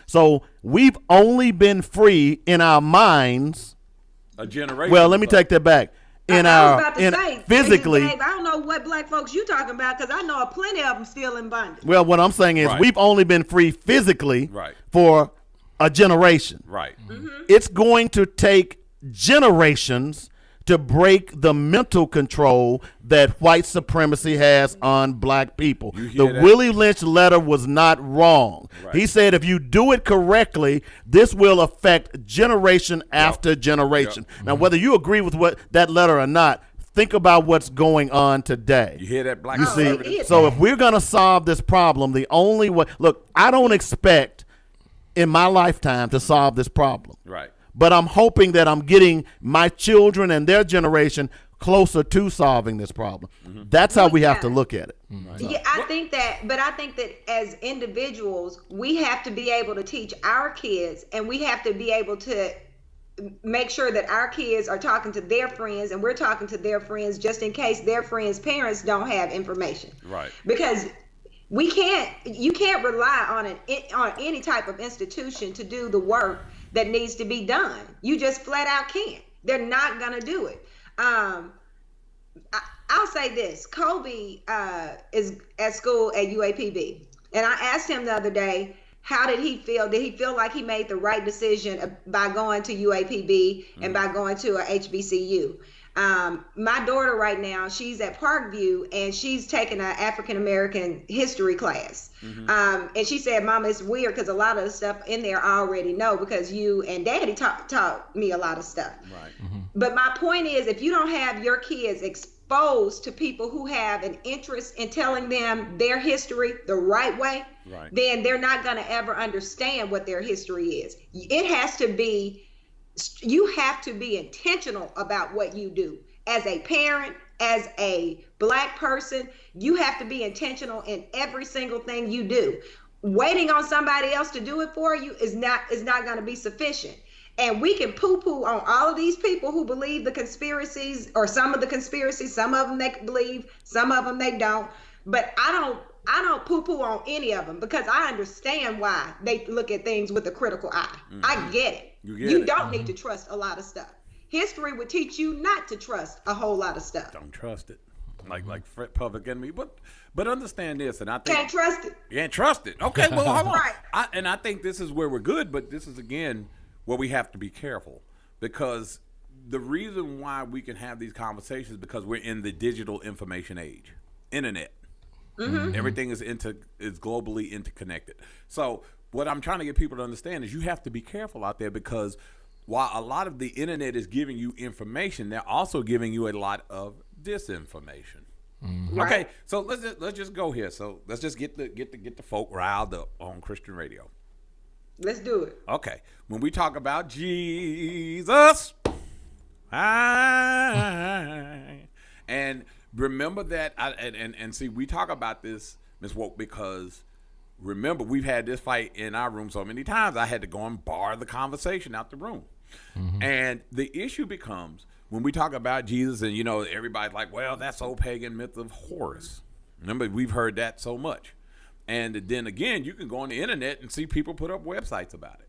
[SPEAKER 6] So we've only been free in our minds.
[SPEAKER 3] A generation.
[SPEAKER 6] Well, let me take that back.
[SPEAKER 5] I was about to say,
[SPEAKER 6] physically.
[SPEAKER 5] Dave, I don't know what black folks you talking about, because I know a plenty of them still in bondage.
[SPEAKER 6] Well, what I'm saying is
[SPEAKER 3] Right.
[SPEAKER 6] we've only been free physically
[SPEAKER 3] Right.
[SPEAKER 6] for a generation.
[SPEAKER 3] Right.
[SPEAKER 6] It's going to take generations to break the mental control that white supremacy has on black people.
[SPEAKER 3] You
[SPEAKER 6] The
[SPEAKER 3] hear that?
[SPEAKER 6] Willie Lynch letter was not wrong.
[SPEAKER 3] Right.
[SPEAKER 6] He said if you do it correctly, this will affect generation after generation. Now, whether you agree with what that letter or not, think about what's going on today.
[SPEAKER 3] You hear that, black
[SPEAKER 6] You see,
[SPEAKER 3] conservative?
[SPEAKER 6] so if we're going to solve this problem, the only way, look, I don't expect in my lifetime to solve this problem.
[SPEAKER 3] Right.
[SPEAKER 6] But I'm hoping that I'm getting my children and their generation closer to solving this problem. That's how we have to look at it.
[SPEAKER 5] Yeah, I think that as individuals, we have to be able to teach our kids, and we have to be able to make sure that our kids are talking to their friends and we're talking to their friends just in case their friends' parents don't have information.
[SPEAKER 3] Right.
[SPEAKER 5] Because you can't rely on any type of institution to do the work that needs to be done. You just flat out can't. They're not gonna do it. I'll say this: Kobe is at school at UAPB, and I asked him the other day, how did he feel? Did he feel like he made the right decision by going to UAPB and by going to a HBCU? My daughter right now, she's at Parkview and she's taking an African American history class. And she said, Mama, it's weird because a lot of the stuff in there I already know because you and Daddy taught me a lot of stuff.
[SPEAKER 3] Right.
[SPEAKER 5] But my point is, if you don't have your kids exposed to people who have an interest in telling them their history the right way, then they're not going to ever understand what their history is. You have to be intentional about what you do. As a parent, as a Black person, you have to be intentional in every single thing you do. Waiting on somebody else to do it for you is not going to be sufficient. And we can poo-poo on all of these people who believe the conspiracies, or some of the conspiracies. Some of them they believe, some of them they don't. But I don't poo-poo on any of them because I understand why they look at things with a critical eye. I get it. You don't need to trust a lot of stuff. History would teach you not to trust a whole lot of stuff.
[SPEAKER 3] Don't trust it. Like Public Enemy. But understand this, and I think
[SPEAKER 5] can't trust it.
[SPEAKER 3] You can't trust it. Okay, well, hold on.
[SPEAKER 5] Right.
[SPEAKER 3] I think this is where we're good, but this is again where we have to be careful, because the reason why we can have these conversations is because we're in the digital information age, internet. Everything is globally interconnected. So what I'm trying to get people to understand is you have to be careful out there, because while a lot of the internet is giving you information, they're also giving you a lot of disinformation. Okay, so let's just go here. So let's just get the folk riled up on Christian radio.
[SPEAKER 5] Let's do it.
[SPEAKER 3] Okay, when we talk about Jesus, and remember that, and see, we talk about this, Ms. Woke, because remember, we've had this fight in our room so many times, I had to go and bar the conversation out the room. And the issue becomes, when we talk about Jesus, and, everybody's like, well, that's old pagan myth of Horus. Remember, we've heard that so much. And then again, you can go on the internet and see people put up websites about it.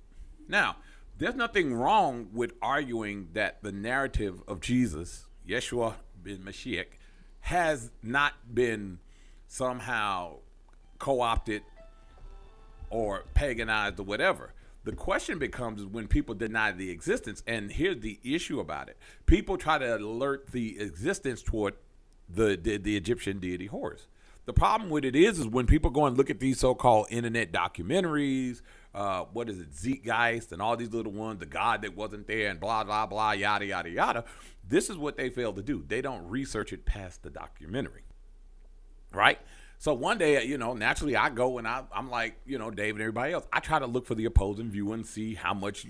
[SPEAKER 3] Now, there's nothing wrong with arguing that the narrative of Jesus, Yeshua ben Mashiach, has not been somehow co-opted or paganized or whatever. The question becomes when people deny the existence, and here's the issue about it. People try to alert the existence toward the Egyptian deity Horus. The problem with it is when people go and look at these so-called internet documentaries, Zeitgeist and all these little ones, the God that wasn't there and blah, blah, blah, yada, yada, yada. This is what they fail to do. They don't research it past the documentary, right? So one day, naturally I go and I'm like, Dave and everybody else, I try to look for the opposing view and see how much,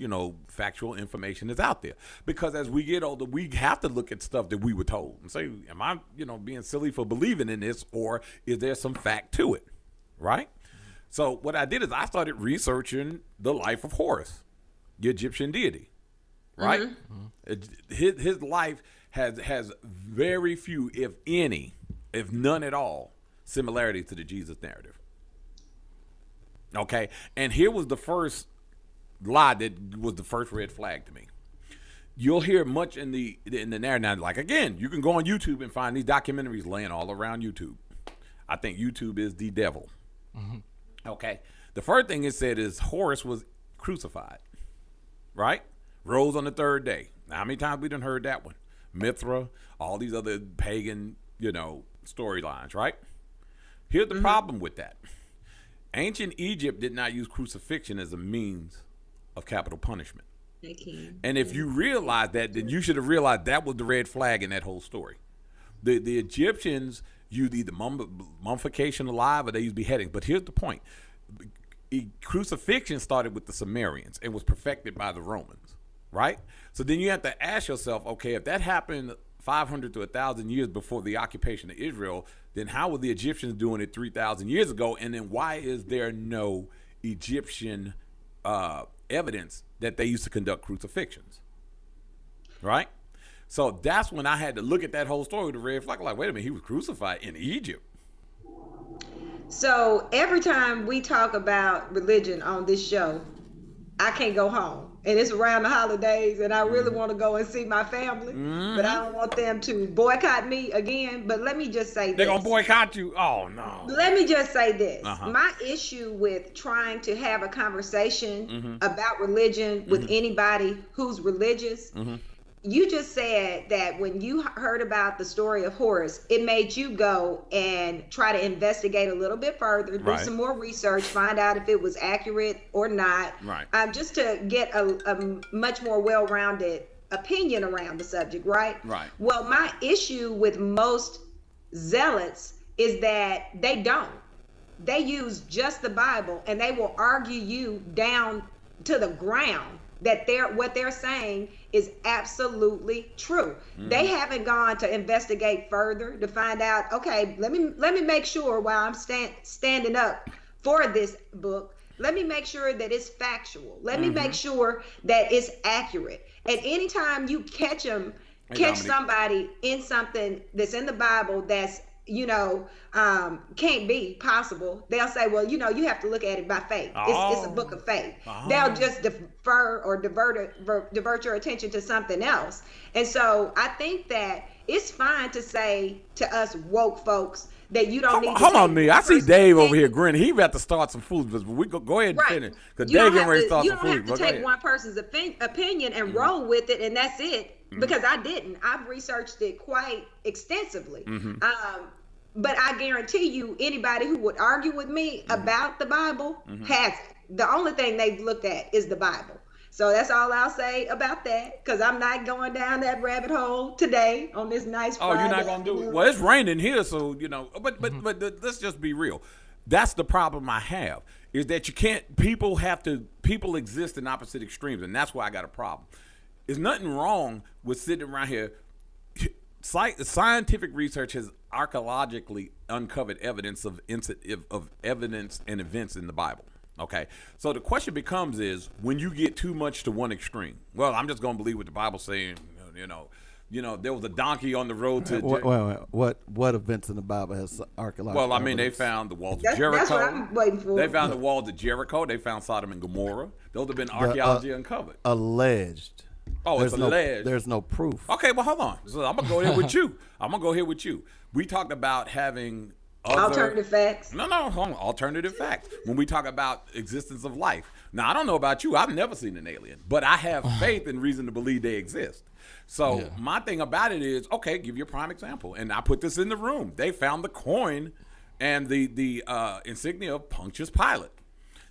[SPEAKER 3] factual information is out there. Because as we get older, we have to look at stuff that we were told and say, am I, being silly for believing in this, or is there some fact to it, right? So what I did is I started researching the life of Horus, the Egyptian deity, right? His life has very few, if any, if none at all, similarity to the Jesus narrative. Okay, and here was the first lie that was the first red flag to me. You'll hear much in the narrative now, like, again, you can go on YouTube and find these documentaries laying all around YouTube. I think YouTube is the devil. Okay, the first thing it said is Horus was crucified, right? Rose on the third day. Now, how many times we done heard that one? Mithra, all these other pagan, storylines, right? Here's the problem with that. Ancient Egypt did not use crucifixion as a means of capital punishment. And if you realize that, then you should have realized that was the red flag in that whole story. The Egyptians used either mummification alive or they used beheadings. But here's the point. Crucifixion started with the Sumerians and was perfected by the Romans, right? So then you have to ask yourself, okay, if that happened 500 to 1,000 years before the occupation of Israel, then how were the Egyptians doing it 3,000 years ago? And then why is there no Egyptian evidence that they used to conduct crucifixions? right? So that's when I had to look at that whole story with the red flag. Like, wait a minute, he was crucified in Egypt.
[SPEAKER 5] So every time we talk about religion on this show, I can't go home. And it's around the holidays, and I really want to go and see my family, but I don't want them to boycott me again. But let me just say
[SPEAKER 3] They're
[SPEAKER 5] this.
[SPEAKER 3] going to boycott you? Oh, no.
[SPEAKER 5] Let me just say this.
[SPEAKER 3] Uh-huh.
[SPEAKER 5] My issue with trying to have a conversation about religion with anybody who's religious, you just said that when you heard about the story of Horus, it made you go and try to investigate a little bit further, do some more research, find out if it was accurate or not, just to get a much more well-rounded opinion around the subject, right? Well, my issue with most zealots is that they don't. They use just the Bible, and they will argue you down to the ground that what they're saying is absolutely true. They haven't gone to investigate further to find out, okay, let me make sure while I'm standing up for this book, let me make sure that it's factual. Let me make sure that it's accurate. And anytime you catch somebody in something that's in the Bible that's can't be possible, they'll say, well, you have to look at it by faith. It's a book of faith. They'll just defer or divert your attention to something else. And so I think that it's fine to say to us woke folks that you don't need to.
[SPEAKER 3] Hold on, me. I see Dave over here grinning. He about to start some food, but we go ahead and finish. Because Dave getting ready to start some food.
[SPEAKER 5] You don't have to take one person's opinion and roll with it, and that's it. Because I didn't. I've researched it quite extensively. But I guarantee you, anybody who would argue with me about the Bible has it. The only thing they've looked at is the Bible. So that's all I'll say about that, because I'm not going down that rabbit hole today on this nice Friday.
[SPEAKER 3] Oh, you're not going to do it? Well, it's raining here, so, but let's just be real. That's the problem I have, is that you can't, people exist in opposite extremes, and that's why I got a problem. There's nothing wrong with sitting around here. Scientific research has archaeologically uncovered evidence of evidence and events in the Bible. Okay, so the question becomes is, when you get too much to one extreme, well, I'm just going to believe what the Bible's saying. There was a donkey on the road to.
[SPEAKER 6] What events in the Bible has archaeological?
[SPEAKER 3] Well, I mean,
[SPEAKER 6] evidence?
[SPEAKER 3] they found the walls of Jericho.
[SPEAKER 5] That's what I'm waiting for.
[SPEAKER 3] They found the walls of Jericho. They found Sodom and Gomorrah. Those have been archaeology uncovered.
[SPEAKER 6] Alleged.
[SPEAKER 3] Oh, it's alleged.
[SPEAKER 6] There's no proof.
[SPEAKER 3] Okay, well, hold on. So I'm gonna go here with you. We talked about having
[SPEAKER 5] alternative facts.
[SPEAKER 3] No, hold on. Alternative facts. When we talk about existence of life. Now, I don't know about you. I've never seen an alien, but I have faith and reason to believe they exist. So my thing about it is, okay, give you a prime example. And I put this in the room. They found the coin and the insignia of Pontius Pilate.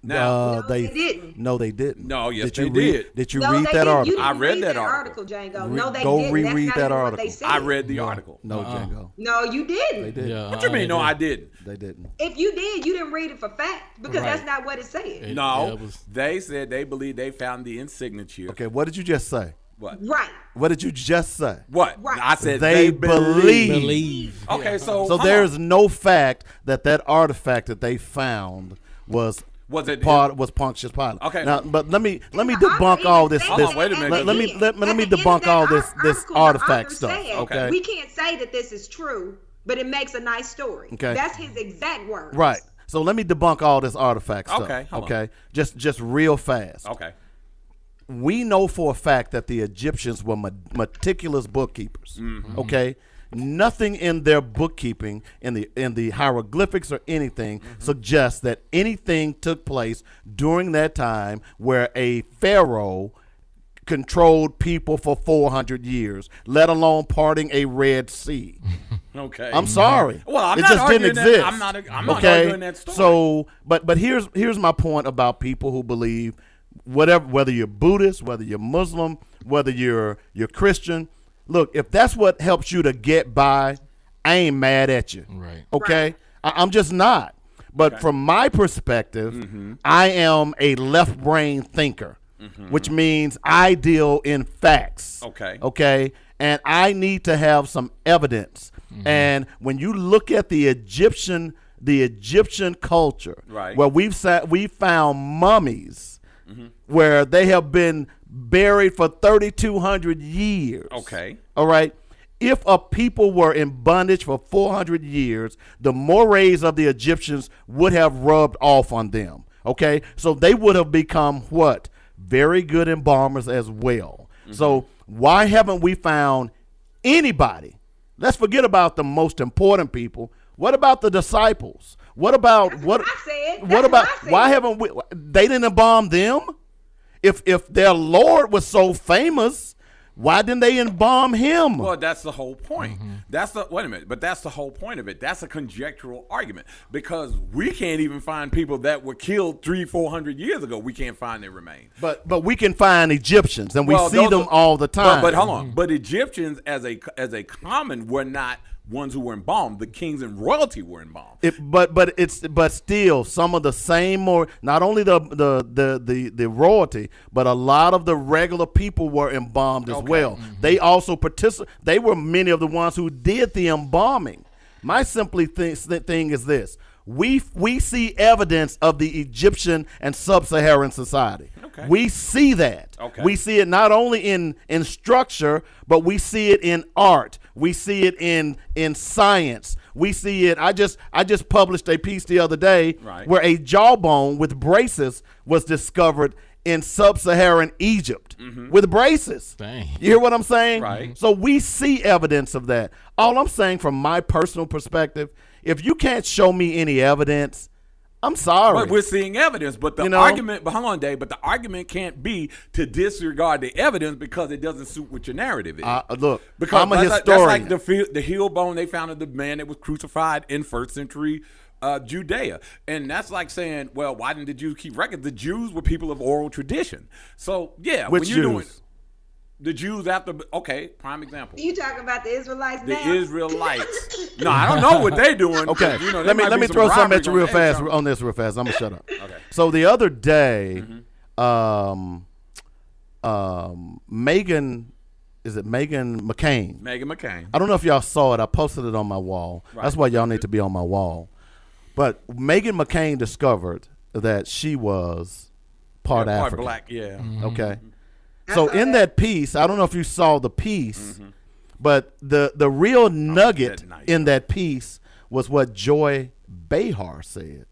[SPEAKER 3] Now,
[SPEAKER 5] they didn't.
[SPEAKER 6] No, they didn't.
[SPEAKER 3] No, yes, they did.
[SPEAKER 6] Did you read that article?
[SPEAKER 3] I read that article.
[SPEAKER 5] Django. No, they
[SPEAKER 6] go
[SPEAKER 5] didn't.
[SPEAKER 6] reread
[SPEAKER 5] That's
[SPEAKER 6] that
[SPEAKER 5] not
[SPEAKER 6] article.
[SPEAKER 5] What they said.
[SPEAKER 3] I read the article.
[SPEAKER 6] No, Django.
[SPEAKER 5] No, you didn't.
[SPEAKER 6] They did.
[SPEAKER 4] Yeah,
[SPEAKER 3] What you mean? No, I didn't.
[SPEAKER 6] They didn't.
[SPEAKER 5] If you did, you didn't read it for fact, because
[SPEAKER 4] Right.
[SPEAKER 5] that's not what it said.
[SPEAKER 3] No, they said they believe they found the insignia.
[SPEAKER 6] Okay, what did you just say?
[SPEAKER 3] What?
[SPEAKER 5] Right.
[SPEAKER 6] What did you just say?
[SPEAKER 3] What?
[SPEAKER 5] Right.
[SPEAKER 3] I said
[SPEAKER 6] They
[SPEAKER 3] believe.
[SPEAKER 4] Believe.
[SPEAKER 3] Okay, so
[SPEAKER 6] So there's no fact that artifact that they found was Pontius Pilate.
[SPEAKER 3] Okay.
[SPEAKER 6] Now, but let me debunk all this.
[SPEAKER 3] Hold on, wait a minute.
[SPEAKER 6] Let me debunk all this artifact stuff.
[SPEAKER 5] Said,
[SPEAKER 6] Okay.
[SPEAKER 5] We can't say that this is true, but it makes a nice story.
[SPEAKER 6] Okay.
[SPEAKER 5] That's his exact words.
[SPEAKER 6] Right. So let me debunk all this artifact stuff.
[SPEAKER 3] Okay, hold on.
[SPEAKER 6] Okay. Just real fast.
[SPEAKER 3] Okay.
[SPEAKER 6] We know for a fact that the Egyptians were meticulous bookkeepers.
[SPEAKER 3] Mm-hmm.
[SPEAKER 6] Okay, nothing in their bookkeeping, in the hieroglyphics or anything, suggests that anything took place during that time where a pharaoh controlled people for 400 years, let alone parting a Red Sea.
[SPEAKER 3] Okay.
[SPEAKER 6] I'm sorry.
[SPEAKER 3] Well, I'm
[SPEAKER 6] it
[SPEAKER 3] not
[SPEAKER 6] just didn't
[SPEAKER 3] arguing that.
[SPEAKER 6] exist.
[SPEAKER 3] I'm not arguing that story.
[SPEAKER 6] So, but here's my point about people who believe whether you're Buddhist, whether you're Muslim, whether you're Christian. Look, if that's what helps you to get by, I ain't mad at you.
[SPEAKER 4] Right.
[SPEAKER 6] Okay? I'm just not. But from my perspective, I am a left brain thinker, which means I deal in facts.
[SPEAKER 3] Okay.
[SPEAKER 6] Okay? And I need to have some evidence. And when you look at the Egyptian culture,
[SPEAKER 3] right,
[SPEAKER 6] where we found mummies where they have been buried for 3,200 years.
[SPEAKER 3] Okay.
[SPEAKER 6] All right. If a people were in bondage for 400 years, the mores of the Egyptians would have rubbed off on them. Okay. So they would have become what? Very good embalmers as well. So why haven't we found anybody? Let's forget about the most important people. What about the disciples? What about
[SPEAKER 5] That's
[SPEAKER 6] what?
[SPEAKER 5] what I said.
[SPEAKER 6] What
[SPEAKER 5] That's
[SPEAKER 6] about
[SPEAKER 5] what I said.
[SPEAKER 6] why haven't we? They didn't embalm them. If their Lord was so famous, why didn't they embalm him?
[SPEAKER 3] Well, that's the whole point. Wait a minute, but that's the whole point of it. That's a conjectural argument because we can't even find people that were killed 300-400 years ago. We can't find their remains.
[SPEAKER 6] But we can find Egyptians, and we
[SPEAKER 3] Well,
[SPEAKER 6] see
[SPEAKER 3] those
[SPEAKER 6] them
[SPEAKER 3] are-
[SPEAKER 6] all the time.
[SPEAKER 3] But hold on. But Egyptians as a common were not ones who were embalmed. The kings and royalty were embalmed.
[SPEAKER 6] But still some of the same, more not only the royalty, but a lot of the regular people were embalmed as well. They also they were many of the ones who did the embalming. My thing is this: we see evidence of the Egyptian and sub-Saharan society.
[SPEAKER 3] Okay.
[SPEAKER 6] We see that.
[SPEAKER 3] Okay.
[SPEAKER 6] We see it not only in structure, but we see it in art. We see it in science. We see it. I just published a piece the other day
[SPEAKER 3] Right.
[SPEAKER 6] where a jawbone with braces was discovered in sub-Saharan Egypt with braces.
[SPEAKER 4] Dang.
[SPEAKER 6] You hear what I'm saying?
[SPEAKER 3] Right.
[SPEAKER 6] So we see evidence of that. All I'm saying from my personal perspective, if you can't show me any evidence, I'm sorry.
[SPEAKER 3] But we're seeing evidence. But the argument, but hold on, Dave. But the argument can't be to disregard the evidence because it doesn't suit what your narrative is.
[SPEAKER 6] Look,
[SPEAKER 3] Because
[SPEAKER 6] I'm a
[SPEAKER 3] that's
[SPEAKER 6] historian.
[SPEAKER 3] like the heel bone they found of the man that was crucified in first century Judea. And that's like saying, well, why didn't the Jews keep records? The Jews were people of oral tradition. So, yeah.
[SPEAKER 6] Which
[SPEAKER 3] when you're doing
[SPEAKER 6] Jews?
[SPEAKER 3] the Jews after, okay, prime example.
[SPEAKER 5] You talking about the Israelites
[SPEAKER 3] The
[SPEAKER 5] now?
[SPEAKER 3] Israelites. No, I don't know what they're doing.
[SPEAKER 6] Okay,
[SPEAKER 3] You know,
[SPEAKER 6] let
[SPEAKER 3] there might
[SPEAKER 6] me
[SPEAKER 3] be some
[SPEAKER 6] throw something at
[SPEAKER 3] robberies
[SPEAKER 6] you real
[SPEAKER 3] on
[SPEAKER 6] fast
[SPEAKER 3] Amazon.
[SPEAKER 6] on this real fast. I'm gonna shut up.
[SPEAKER 3] Okay.
[SPEAKER 6] So the other day, Megan, is it Megan McCain?
[SPEAKER 3] Megan McCain.
[SPEAKER 6] I don't know if y'all saw it. I posted it on my wall.
[SPEAKER 3] Right.
[SPEAKER 6] That's why y'all need to be on my wall. But Megan McCain discovered that she was part
[SPEAKER 3] Part
[SPEAKER 6] African.
[SPEAKER 3] black, yeah.
[SPEAKER 6] Okay.
[SPEAKER 5] I
[SPEAKER 6] So
[SPEAKER 5] saw
[SPEAKER 6] in that piece, I don't know if you saw the piece, but the real nugget
[SPEAKER 3] that night.
[SPEAKER 6] in that piece was what Joy Behar said.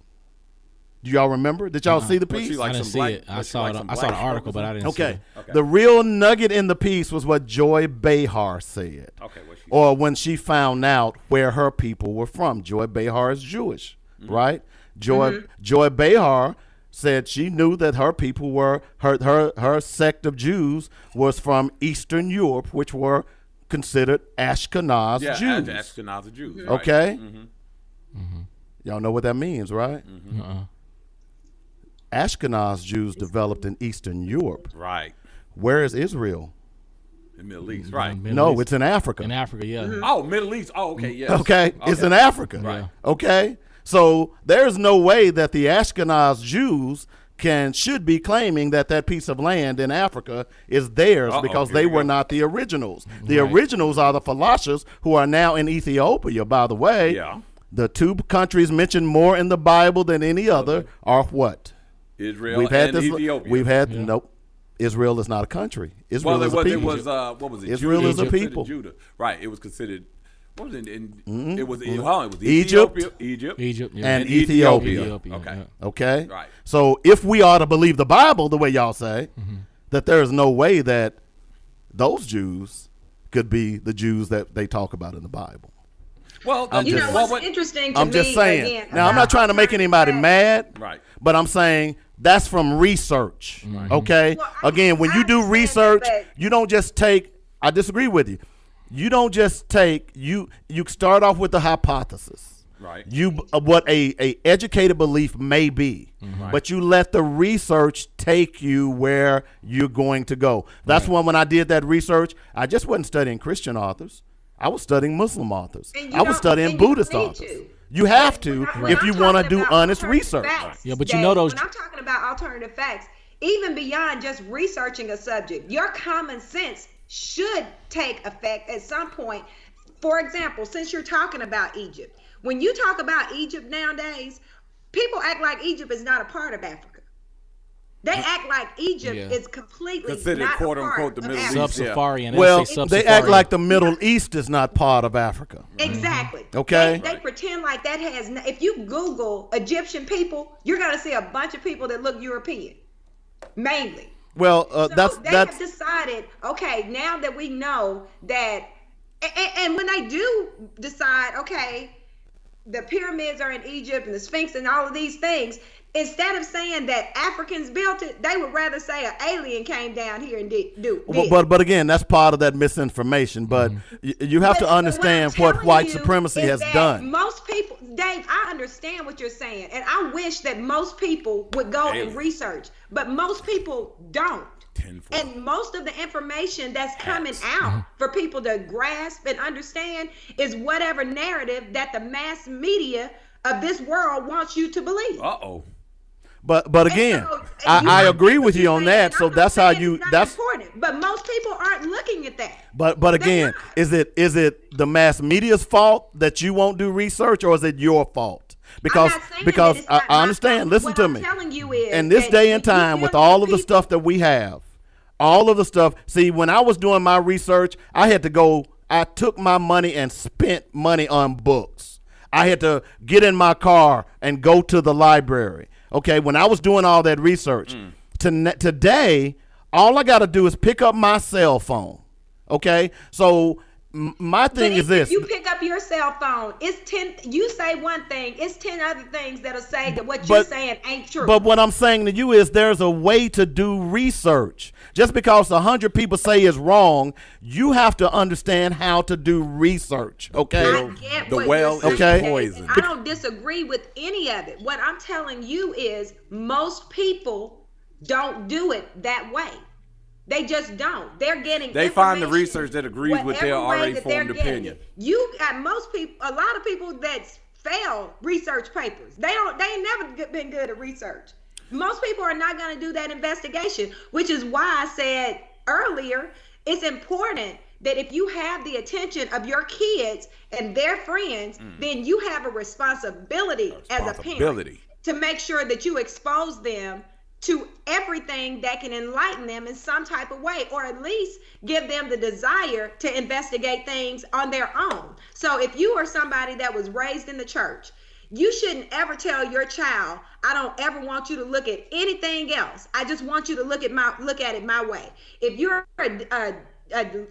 [SPEAKER 6] Do y'all remember? Did y'all see the
[SPEAKER 3] Was she
[SPEAKER 6] piece?
[SPEAKER 3] like
[SPEAKER 4] I didn't
[SPEAKER 3] some
[SPEAKER 4] see
[SPEAKER 3] black-
[SPEAKER 4] it. I
[SPEAKER 3] was she
[SPEAKER 4] saw
[SPEAKER 3] like
[SPEAKER 4] it.
[SPEAKER 3] some
[SPEAKER 4] I saw the
[SPEAKER 3] black
[SPEAKER 4] article, but I didn't see
[SPEAKER 6] Okay.
[SPEAKER 4] it.
[SPEAKER 3] Okay.
[SPEAKER 6] The real nugget in the piece was what Joy Behar said.
[SPEAKER 3] Okay, what she
[SPEAKER 6] Or when she found out where her people were from. Joy Behar is Jewish, right? Joy Behar said she knew that her people were her sect of Jews was from Eastern Europe, which were considered Ashkenaz
[SPEAKER 3] yeah,
[SPEAKER 6] Jews.
[SPEAKER 3] Ashkenazi Jews. right.
[SPEAKER 6] Okay, y'all know what that means, right? Ashkenaz Jews developed in Eastern Europe.
[SPEAKER 3] Right.
[SPEAKER 6] Where is Israel?
[SPEAKER 3] The Middle East, right.
[SPEAKER 4] Middle
[SPEAKER 6] No,
[SPEAKER 4] East.
[SPEAKER 6] it's in Africa.
[SPEAKER 4] In Africa, yeah.
[SPEAKER 3] Oh, Middle East. Oh, okay, yes.
[SPEAKER 6] Okay, it's in Africa.
[SPEAKER 3] Right.
[SPEAKER 6] Okay, so there's no way that the Ashkenaz Jews should be claiming that piece of land in Africa is theirs because
[SPEAKER 3] here
[SPEAKER 6] they
[SPEAKER 3] we
[SPEAKER 6] were
[SPEAKER 3] go.
[SPEAKER 6] not the originals. The
[SPEAKER 4] Right.
[SPEAKER 6] originals are the Falashas, who are now in Ethiopia. By the way,
[SPEAKER 3] Yeah.
[SPEAKER 6] the two countries mentioned more in the Bible than any other are what?
[SPEAKER 3] Israel
[SPEAKER 6] We've had
[SPEAKER 3] and
[SPEAKER 6] this.
[SPEAKER 3] Ethiopia.
[SPEAKER 6] We've had nope. Israel is not a country. Israel
[SPEAKER 3] well,
[SPEAKER 6] is a
[SPEAKER 3] it
[SPEAKER 6] people.
[SPEAKER 3] was what was it?
[SPEAKER 6] Israel
[SPEAKER 3] Judah.
[SPEAKER 6] is a
[SPEAKER 3] It was considered
[SPEAKER 6] people.
[SPEAKER 3] Judah. Right. It was considered. What was it? It was. It was
[SPEAKER 6] Egypt.
[SPEAKER 3] Egypt.
[SPEAKER 4] Egypt, yeah.
[SPEAKER 6] And Ethiopia.
[SPEAKER 4] Ethiopia,
[SPEAKER 3] Okay.
[SPEAKER 4] yeah.
[SPEAKER 6] Okay.
[SPEAKER 3] Right.
[SPEAKER 6] So if we are to believe the Bible the way y'all say, that there is no way that those Jews could be the Jews that they talk about in the Bible.
[SPEAKER 3] Well,
[SPEAKER 5] You know
[SPEAKER 3] well,
[SPEAKER 5] what's interesting to
[SPEAKER 6] I'm
[SPEAKER 5] me?
[SPEAKER 6] just saying.
[SPEAKER 5] Again,
[SPEAKER 6] Now I'm not
[SPEAKER 5] about
[SPEAKER 6] trying to make anybody
[SPEAKER 5] alternative facts.
[SPEAKER 6] mad,
[SPEAKER 3] Right.
[SPEAKER 6] but I'm saying that's from research. Okay.
[SPEAKER 5] Well, I-
[SPEAKER 6] Again, when
[SPEAKER 5] I
[SPEAKER 6] you do
[SPEAKER 5] understand
[SPEAKER 6] research,
[SPEAKER 5] that, but-
[SPEAKER 6] you don't just take. I disagree with you. You don't just take. You start off with the hypothesis.
[SPEAKER 3] Right.
[SPEAKER 6] What a educated belief may be, but you let the research take you where you're going to go. That's when I did that research, I just wasn't studying Christian authors. I was studying Muslim authors.
[SPEAKER 5] And you
[SPEAKER 6] I was
[SPEAKER 5] don't-
[SPEAKER 6] studying
[SPEAKER 5] and you don't
[SPEAKER 6] Buddhist
[SPEAKER 5] need
[SPEAKER 6] authors.
[SPEAKER 5] to.
[SPEAKER 6] You have to
[SPEAKER 5] When
[SPEAKER 6] if
[SPEAKER 5] I'm
[SPEAKER 6] you want to
[SPEAKER 5] talking
[SPEAKER 6] do
[SPEAKER 5] about
[SPEAKER 6] honest
[SPEAKER 5] alternative
[SPEAKER 6] research.
[SPEAKER 5] facts,
[SPEAKER 4] Yeah, but you
[SPEAKER 5] Dave,
[SPEAKER 4] know those-
[SPEAKER 5] When I'm talking about alternative facts, even beyond just researching a subject, your common sense should take effect at some point. For example, since you're talking about Egypt, when you talk about Egypt nowadays, people act like Egypt is not a part of Africa. They act like Egypt
[SPEAKER 4] Yeah.
[SPEAKER 5] is completely
[SPEAKER 3] Considered,
[SPEAKER 5] not
[SPEAKER 3] quote,
[SPEAKER 5] a part
[SPEAKER 3] unquote, the
[SPEAKER 5] of
[SPEAKER 3] Middle
[SPEAKER 5] Africa.
[SPEAKER 3] East.
[SPEAKER 4] Sub-Saharan.
[SPEAKER 6] Well,
[SPEAKER 4] say
[SPEAKER 6] they act
[SPEAKER 4] sub-Saharan.
[SPEAKER 6] like the Middle East is not part of Africa.
[SPEAKER 5] Exactly.
[SPEAKER 6] Okay.
[SPEAKER 5] They pretend like that has. If you Google Egyptian people, you're gonna see a bunch of people that look European, mainly.
[SPEAKER 6] Well,
[SPEAKER 5] So
[SPEAKER 6] that's
[SPEAKER 5] they
[SPEAKER 6] that's
[SPEAKER 5] have decided. Okay, now that we know that, and when they do decide, okay, the pyramids are in Egypt and the Sphinx and all of these things. Instead of saying that Africans built it, they would rather say an alien came down here and did.
[SPEAKER 6] but again, that's part of that misinformation. But you have to
[SPEAKER 5] But
[SPEAKER 6] understand
[SPEAKER 5] what I'm
[SPEAKER 6] what
[SPEAKER 5] telling
[SPEAKER 6] white
[SPEAKER 5] you
[SPEAKER 6] supremacy
[SPEAKER 5] is
[SPEAKER 6] has
[SPEAKER 5] that
[SPEAKER 6] done.
[SPEAKER 5] Most people, Dave, I understand what you're saying, and I wish that most people would go and
[SPEAKER 3] Alien.
[SPEAKER 5] research, but most people don't.
[SPEAKER 3] Tenfold.
[SPEAKER 5] And most of the information that's coming out for people to grasp and understand is whatever narrative that the mass media of this world wants you to believe.
[SPEAKER 3] Uh-oh.
[SPEAKER 6] But again,
[SPEAKER 5] And so,
[SPEAKER 6] I
[SPEAKER 5] you
[SPEAKER 6] agree
[SPEAKER 5] what
[SPEAKER 6] with you
[SPEAKER 5] you're
[SPEAKER 6] on
[SPEAKER 5] saying,
[SPEAKER 6] that.
[SPEAKER 5] and
[SPEAKER 6] So
[SPEAKER 5] I'm not
[SPEAKER 6] that's how
[SPEAKER 5] saying
[SPEAKER 6] you.
[SPEAKER 5] it's not
[SPEAKER 6] That's
[SPEAKER 5] important. But most people aren't looking at that.
[SPEAKER 6] but again,
[SPEAKER 5] They're
[SPEAKER 6] is it the mass media's fault that you won't do research, or is it your fault? Because
[SPEAKER 5] I'm not saying that it's not
[SPEAKER 6] I
[SPEAKER 5] my
[SPEAKER 6] understand.
[SPEAKER 5] fault.
[SPEAKER 6] Listen
[SPEAKER 5] What
[SPEAKER 6] to
[SPEAKER 5] I'm
[SPEAKER 6] me.
[SPEAKER 5] telling you is
[SPEAKER 6] In this
[SPEAKER 5] that
[SPEAKER 6] day and
[SPEAKER 5] when you
[SPEAKER 6] time, with
[SPEAKER 5] deal
[SPEAKER 6] all
[SPEAKER 5] with
[SPEAKER 6] of the
[SPEAKER 5] people-
[SPEAKER 6] stuff that we have, all of the stuff. See, when I was doing my research, I had to go. I took my money and spent money on books. I had to get in my car and go to the library. Okay, when I was doing all that research, today, all I got to do is pick up my cell phone. Okay, so my thing
[SPEAKER 5] But
[SPEAKER 6] is this.
[SPEAKER 5] If you pick up your cell phone, it's 10. You say one thing, it's 10 other things that'll say that what you're
[SPEAKER 6] But-
[SPEAKER 5] saying ain't true.
[SPEAKER 6] But what I'm saying to you is there's a way to do research. Just because 100 people say it's wrong, you have to understand how to do research. Okay.
[SPEAKER 5] I get
[SPEAKER 3] The
[SPEAKER 5] what
[SPEAKER 3] well
[SPEAKER 5] you're
[SPEAKER 3] is
[SPEAKER 5] saying,
[SPEAKER 3] poisoned.
[SPEAKER 5] and I don't disagree with any of it. What I'm telling you is most people don't do it that way. They just don't. They're getting.
[SPEAKER 3] They find the
[SPEAKER 5] information
[SPEAKER 3] research that agrees with their
[SPEAKER 5] whatever way
[SPEAKER 3] already
[SPEAKER 5] that they're
[SPEAKER 3] formed
[SPEAKER 5] getting
[SPEAKER 3] opinion.
[SPEAKER 5] it. You got most people. A lot of people that fail research papers. They don't. They ain't never been good at research. Most people are not going to do that investigation, which is why I said earlier it's important that if you have the attention of your kids and their friends, then you have a responsibility as a parent to make sure that you expose them to everything that can enlighten them in some type of way, or at least give them the desire to investigate things on their own. So if you are somebody that was raised in the church, you shouldn't ever tell your child, I don't ever want you to look at anything else. I just want you to look at it my way. If you're a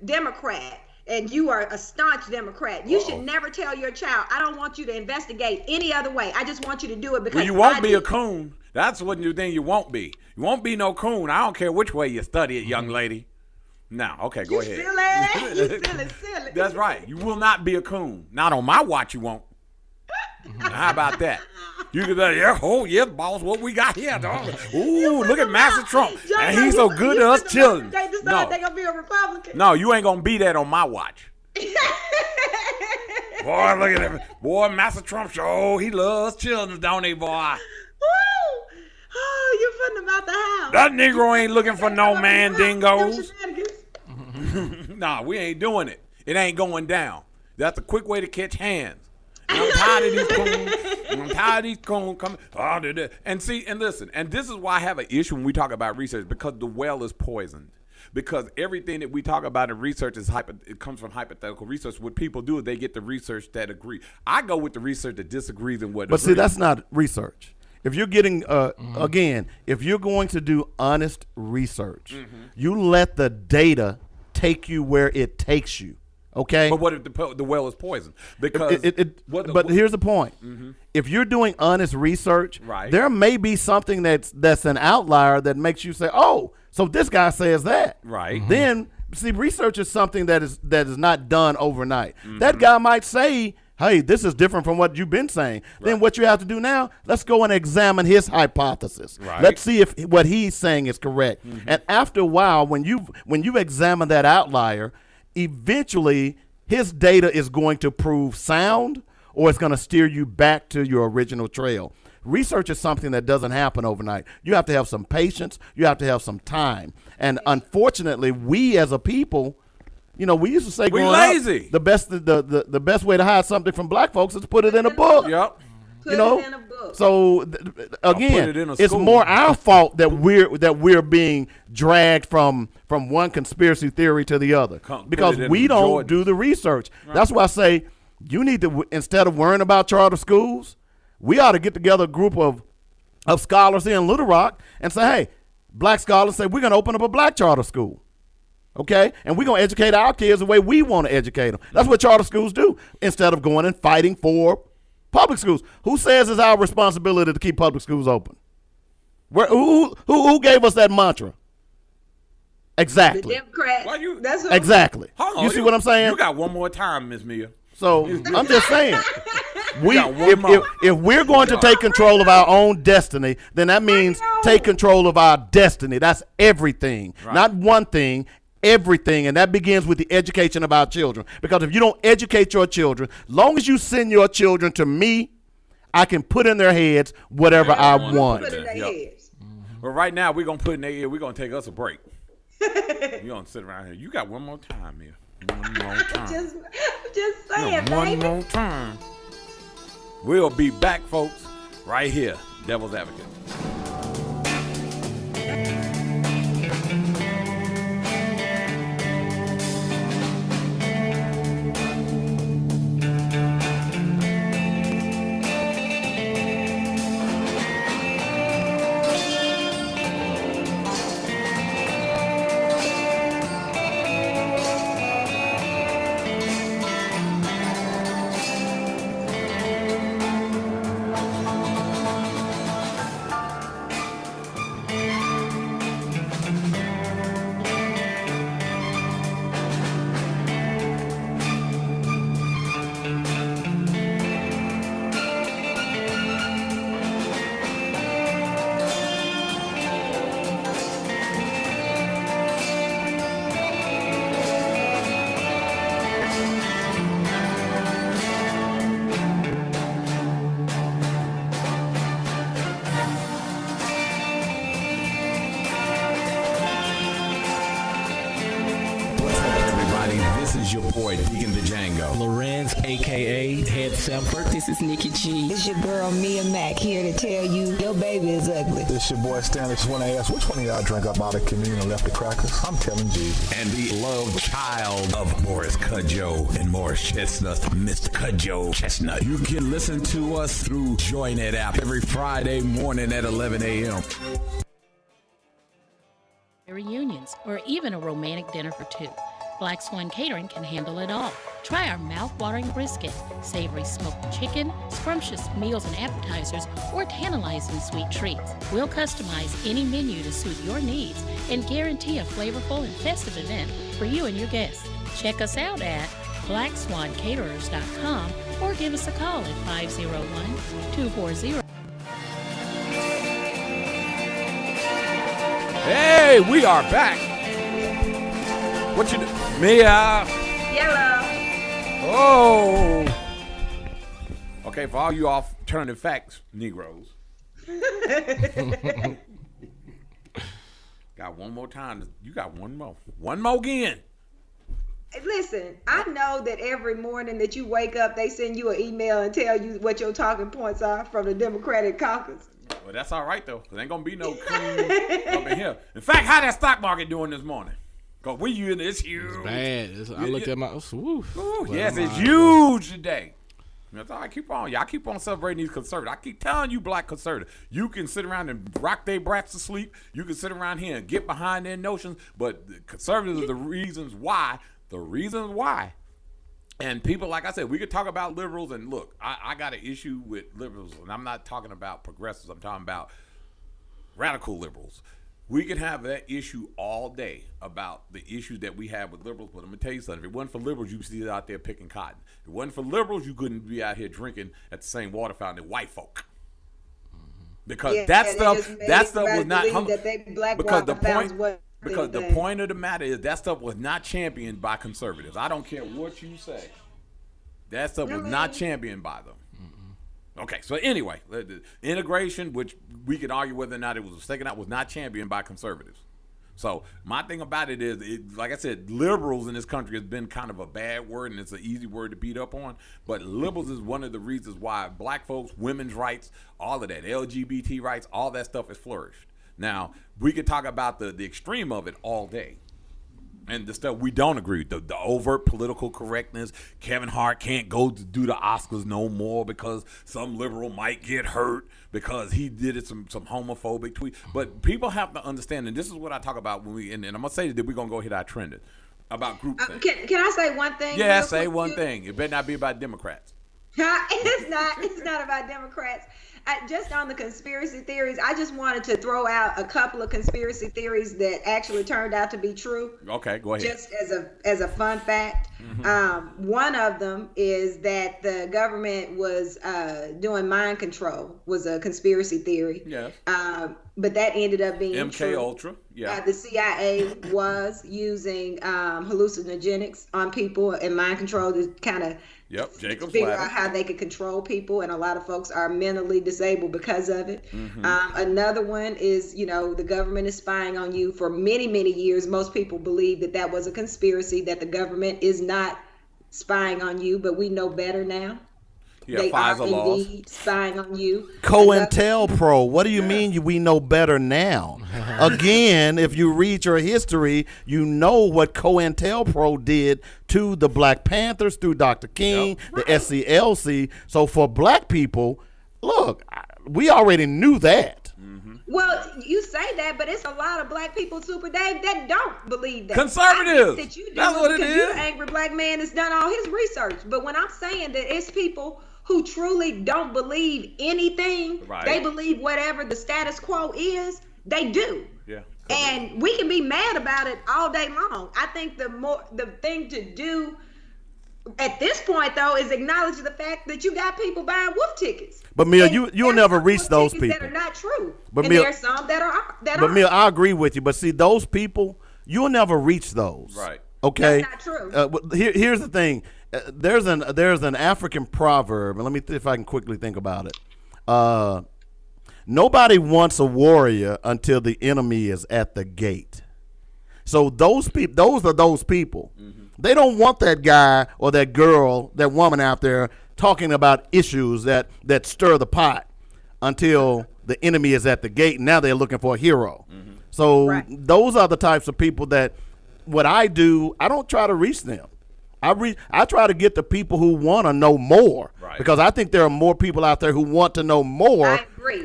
[SPEAKER 5] Democrat and you are a staunch Democrat, you should never tell your child, I don't want you to investigate any other way. I just want you to do it because
[SPEAKER 3] Well, you won't
[SPEAKER 5] I
[SPEAKER 3] be
[SPEAKER 5] do.
[SPEAKER 3] a coon. That's what you think you won't be. You won't be no coon. I don't care which way you study it, young lady. Now, okay, go
[SPEAKER 5] You
[SPEAKER 3] ahead.
[SPEAKER 5] silly. You silly.
[SPEAKER 3] That's right. You will not be a coon. Not on my watch, you won't. Now, how about that? You can say, yeah, oh, yes, boss, what we got here, dog. Ooh, look at Master Trump. And he's so good to us children.
[SPEAKER 5] They decide
[SPEAKER 3] No,
[SPEAKER 5] they're going to be a Republican.
[SPEAKER 3] no, you ain't going to be that on my watch. Boy, look at him. Boy, Master Trump, oh, he loves children, don't he, boy?
[SPEAKER 5] Woo! Oh, you putting them out the house.
[SPEAKER 3] That Negro ain't looking for no man dingoes.
[SPEAKER 5] Them shenanigans.
[SPEAKER 3] Nah, we ain't doing it. It ain't going down. That's a quick way to catch hands. And I'm tired of these coons. I'm tired of these coons coming. Oh, and see, and listen, and this is why I have an issue when we talk about research, because the well is poisoned. Because everything that we talk about in research is it comes from hypothetical research. What people do is they get the research that agree. I go with the research that disagrees and what
[SPEAKER 6] But see,
[SPEAKER 3] agrees.
[SPEAKER 6] that's not research. If you're getting, again, if you're going to do honest research, you let the data take you where it takes you. Okay.
[SPEAKER 3] But what if the well is poisoned? Because
[SPEAKER 6] But here's the point: if you're doing honest research,
[SPEAKER 3] Right.
[SPEAKER 6] there may be something that's an outlier that makes you say, "Oh, so this guy says that."
[SPEAKER 3] Right.
[SPEAKER 6] Then, see, research is something that is not done overnight. That guy might say, "Hey, this is different from what you've been saying." Then what you have to do now, let's go and examine his hypothesis.
[SPEAKER 3] Right.
[SPEAKER 6] Let's see if what he's saying is correct. And after a while, when you examine that outlier, eventually his data is going to prove sound, or it's going to steer you back to your original trail. Research is something that doesn't happen overnight. You have to have some patience. You have to have some time. And unfortunately, we as a people, we used to say
[SPEAKER 3] We
[SPEAKER 6] growing up,
[SPEAKER 3] lazy.
[SPEAKER 6] the best way to hide something from black folks is to put it in a book.
[SPEAKER 3] Yep.
[SPEAKER 5] Put it in a book.
[SPEAKER 6] So again,
[SPEAKER 3] it in a
[SPEAKER 6] it's
[SPEAKER 3] school.
[SPEAKER 6] more our fault that we're being dragged from one conspiracy theory to the other because
[SPEAKER 3] put it in
[SPEAKER 6] we don't
[SPEAKER 3] Jordan.
[SPEAKER 6] do the research. Right. That's why I say you need to, instead of worrying about charter schools, we ought to get together a group of scholars here in Little Rock and say, hey, black scholars say we're going to open up a black charter school. Okay, and we're going to educate our kids the way we want to educate them. That's what charter schools do instead of going and fighting for public schools. Who says it's our responsibility to keep public schools open? Who gave us that mantra? Exactly.
[SPEAKER 5] The Democrats. That's what
[SPEAKER 6] exactly.
[SPEAKER 3] Hold on,
[SPEAKER 6] you see what I'm saying?
[SPEAKER 3] You got one more time, Miss Mia.
[SPEAKER 6] So I'm just saying. If we're going to take control of our own destiny, then that means take control of our destiny. That's everything, not one thing. Everything, and that begins with the education of our children. Because if you don't educate your children, long as you send your children to me, I can put in their heads whatever I want.
[SPEAKER 5] Put in their heads.
[SPEAKER 3] But right now, we're going to put in their ear. We're going to take us a break. We're going to sit around here. You got one more time here. One more time.
[SPEAKER 5] just saying,
[SPEAKER 3] one more time. We'll be back, folks, right here. Devil's Advocate.
[SPEAKER 1] Your boy, Deacon the Django.
[SPEAKER 7] Lorenz, a.k.a. Head Samford.
[SPEAKER 8] This is Nikki G.
[SPEAKER 9] It's your girl, Mia Mack, here to tell you your baby is ugly.
[SPEAKER 10] This your boy, Stanley. Just want to ask, which one of y'all drank up all the communion and left the crackers? I'm telling Jesus.
[SPEAKER 1] And the love child of Morris Cudjoe and Morris Chestnut, Mr. Cudjoe Chestnut. You can listen to us through JoyNet app every Friday morning at 11 a.m.
[SPEAKER 11] Reunions, or even a romantic dinner for two. Black Swan Catering can handle it all. Try our mouth-watering brisket, savory smoked chicken, scrumptious meals and appetizers, or tantalizing sweet treats. We'll customize any menu to suit your needs and guarantee a flavorful and festive event for you and your guests. Check us out at blackswancaterers.com or give us a call at 501-240.
[SPEAKER 3] Hey, we are back. What you do? Mia.
[SPEAKER 5] Yellow.
[SPEAKER 3] Oh. Okay, for all you alternative facts, Negroes. Got one more time. You got one more. One more again.
[SPEAKER 5] Listen, I know that every morning that you wake up, they send you an email and tell you what your talking points are from the Democratic caucus.
[SPEAKER 3] Well, that's all right, though. There ain't going to be no coon up in here. In fact, how that stock market doing this morning? Because it's huge.
[SPEAKER 4] It's bad. I looked at my...
[SPEAKER 3] Yes, it's huge today. That's all I keep on. Y'all keep on celebrating these conservatives. I keep telling you, black conservatives, you can sit around and rock their brats to sleep. You can sit around here and get behind their notions. But the conservatives are the reasons why. The reasons why. And people, like I said, we could talk about liberals. And look, I got an issue with liberals. And I'm not talking about progressives. I'm talking about radical liberals. We can have that issue all day about the issues that we have with liberals, but I'm going to tell you something. If it wasn't for liberals, you'd be out there picking cotton. If it wasn't for liberals, you couldn't be out here drinking at the same water fountain as white folk. Because that stuff was not... Because the point of the matter is that stuff was not championed by conservatives. I don't care what you say. That stuff was not championed by them. Okay, so anyway, the integration, which we could argue whether or not it was taken out, was not championed by conservatives. So my thing about it is, like I said, liberals in this country has been kind of a bad word, and it's an easy word to beat up on. But liberals is one of the reasons why black folks, women's rights, all of that, LGBT rights, all that stuff has flourished. Now, we could talk about the extreme of it all day. And the stuff we don't agree with, the overt political correctness. Kevin Hart can't go to do the Oscars no more because some liberal might get hurt because he did some homophobic tweet. But people have to understand, and this is what I talk about when we, and I'm going to say that we're going to go hit our trending about group things.
[SPEAKER 5] Can I say one thing?
[SPEAKER 3] Yeah, say one thing. It better not be about Democrats.
[SPEAKER 5] It's not about Democrats. Just on the conspiracy theories, I just wanted to throw out a couple of conspiracy theories that actually turned out to be true.
[SPEAKER 3] Okay, go ahead.
[SPEAKER 5] Just as a fun fact, one of them is that the government was doing mind control, was a conspiracy theory.
[SPEAKER 3] Yes.
[SPEAKER 5] But that ended up being
[SPEAKER 3] MK
[SPEAKER 5] true.
[SPEAKER 3] Ultra. Yeah.
[SPEAKER 5] The CIA was using hallucinogenics on people and mind control to kind of figure out how they could control people, and a lot of folks are mentally disabled because of it. Another one is, the government is spying on you for many, many years. Most people believe that was a conspiracy, that the government is not spying on you, but we know better now. They are indeed spying on you.
[SPEAKER 6] COINTELPRO. What do you mean we know better now? Again, if you read your history, you know what COINTELPRO did to the Black Panthers through Dr. King, the SCLC. So for black people, look, we already knew that.
[SPEAKER 5] Well, you say that, but it's a lot of black people, Super Dave, that don't believe that.
[SPEAKER 3] Conservatives.
[SPEAKER 5] That you do,
[SPEAKER 3] that's what it is.
[SPEAKER 5] You're an angry black man that's done all his research. But when I'm saying that it's people who truly don't believe anything, they believe whatever the status quo is, they do.
[SPEAKER 3] Yeah.
[SPEAKER 5] And we can be mad about it all day long. I think the thing to do at this point, though, is acknowledge the fact that you got people buying wolf tickets.
[SPEAKER 6] But Mil, you'll never reach those people.
[SPEAKER 5] That are not true.
[SPEAKER 6] But
[SPEAKER 5] and
[SPEAKER 6] Mil,
[SPEAKER 5] there are some that are.
[SPEAKER 6] But Mil, I agree with you. But see, those people, you'll never reach those.
[SPEAKER 3] Right.
[SPEAKER 6] Okay.
[SPEAKER 5] That's not true.
[SPEAKER 6] Here's the thing. There's an African proverb, and let me see if I can quickly think about it. Nobody wants a warrior until the enemy is at the gate. So those are those people. They don't want that guy or that girl, that woman out there talking about issues that stir the pot until the enemy is at the gate. And now they're looking for a hero. So those are the types of people that what I do, I don't try to reach them. I try to get the people who want to know more, because I think there are more people out there who want to know more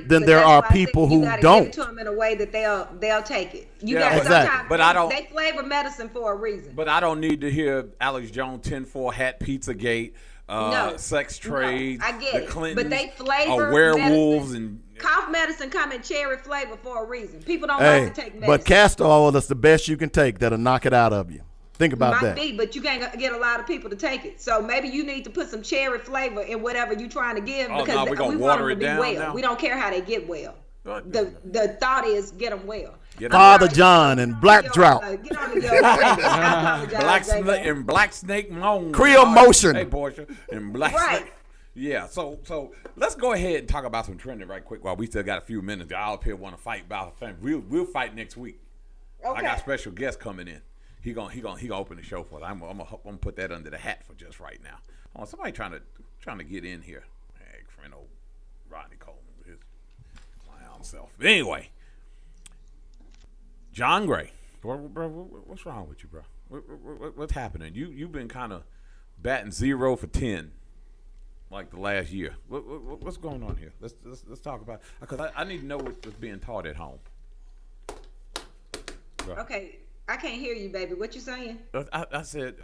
[SPEAKER 6] than there are people who don't.
[SPEAKER 5] Give it to them in a way that they'll take it.
[SPEAKER 6] Exactly.
[SPEAKER 3] But I don't.
[SPEAKER 5] They flavor medicine for a reason.
[SPEAKER 3] But I don't need to hear Alex Jones 10-4 hat Pizzagate, sex trade.
[SPEAKER 5] I get
[SPEAKER 3] the
[SPEAKER 5] it.
[SPEAKER 3] Clintons,
[SPEAKER 5] But they flavor
[SPEAKER 3] werewolves
[SPEAKER 5] medicine.
[SPEAKER 3] and
[SPEAKER 5] Cough medicine come in cherry flavor for a reason. People don't like to take medicine.
[SPEAKER 6] But castor oil is the best you can take that'll knock it out of you. Think about that.
[SPEAKER 5] Might be, but you can't get a lot of people to take it. So maybe you need to put some cherry flavor in whatever you're trying to give, because we want them to be well.
[SPEAKER 3] Now?
[SPEAKER 5] We don't care how they get well. The thought is get them well.
[SPEAKER 6] Father John and Black Drought.
[SPEAKER 5] Get on the
[SPEAKER 3] Black Snake Moan.
[SPEAKER 6] Creole Motion.
[SPEAKER 3] Hey, Portia. And Black Snake. Yeah, so let's go ahead and talk about some trending right quick while we still got a few minutes. Y'all up here want to fight about the thing. We'll fight next week.
[SPEAKER 5] Okay.
[SPEAKER 3] I got special guests coming in. He gonna open the show for us. I'm gonna put that under the hat for just right now. Oh, somebody trying to get in here. Hey, friend old Rodney Coleman with his clown self. But anyway, John Gray, bro, what's wrong with you, bro? What's happening? You've been kind of batting 0 for 10 like the last year. What's going on here? Let's talk about, because I need to know what's being taught at home. Bro.
[SPEAKER 5] Okay. I can't hear you, baby. What you saying?
[SPEAKER 3] I said,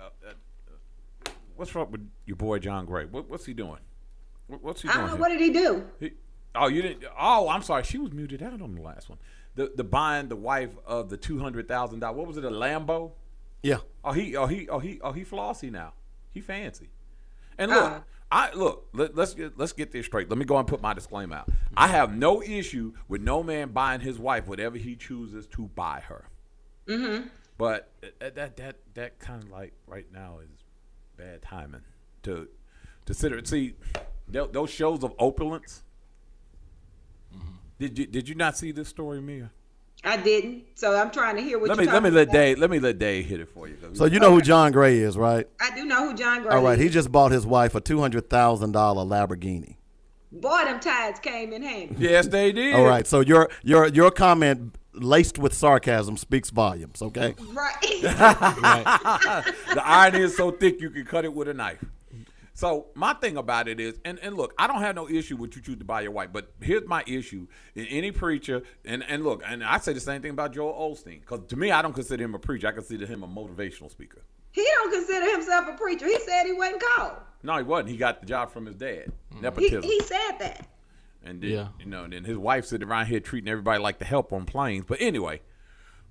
[SPEAKER 3] what's wrong with your boy John Gray? What's he doing? What's he doing?
[SPEAKER 5] I don't know. What did he do?
[SPEAKER 3] You didn't. Oh, I'm sorry. She was muted out on the last one. The buying the wife of the $200,000. What was it? A Lambo?
[SPEAKER 6] Yeah.
[SPEAKER 3] He flossy now. He fancy. And look, let's get this straight. Let me go and put my disclaimer out. I have no issue with no man buying his wife whatever he chooses to buy her. But that kind of like right now is bad timing to sit and see those shows of opulence. Did you not see this story, Mia?
[SPEAKER 5] I didn't. So I'm trying to hear what
[SPEAKER 3] Let
[SPEAKER 5] you're
[SPEAKER 3] me
[SPEAKER 5] talking
[SPEAKER 3] let
[SPEAKER 5] about.
[SPEAKER 3] Dave hit it for you.
[SPEAKER 6] So you know who John Gray is, right?
[SPEAKER 5] I do know who John Gray
[SPEAKER 6] All right,
[SPEAKER 5] is.
[SPEAKER 6] he just bought his wife a $200,000 Lamborghini.
[SPEAKER 5] Boy, them tides came in handy.
[SPEAKER 3] Yes, they did.
[SPEAKER 6] All right, so your comment laced with sarcasm speaks volumes, okay?
[SPEAKER 5] Right.
[SPEAKER 3] The irony is so thick you can cut it with a knife. So my thing about it is, and look, I don't have no issue with you choose to buy your wife, but here's my issue in any preacher, and look, and I say the same thing about Joel Osteen, because to me, I don't consider him a preacher. I consider him a motivational speaker.
[SPEAKER 5] He don't consider himself a preacher. He said he wasn't called.
[SPEAKER 3] No, he wasn't. He got the job from his dad. Nepotism.
[SPEAKER 5] He said that.
[SPEAKER 3] And then, then his wife sitting around here treating everybody like the help on planes. But anyway,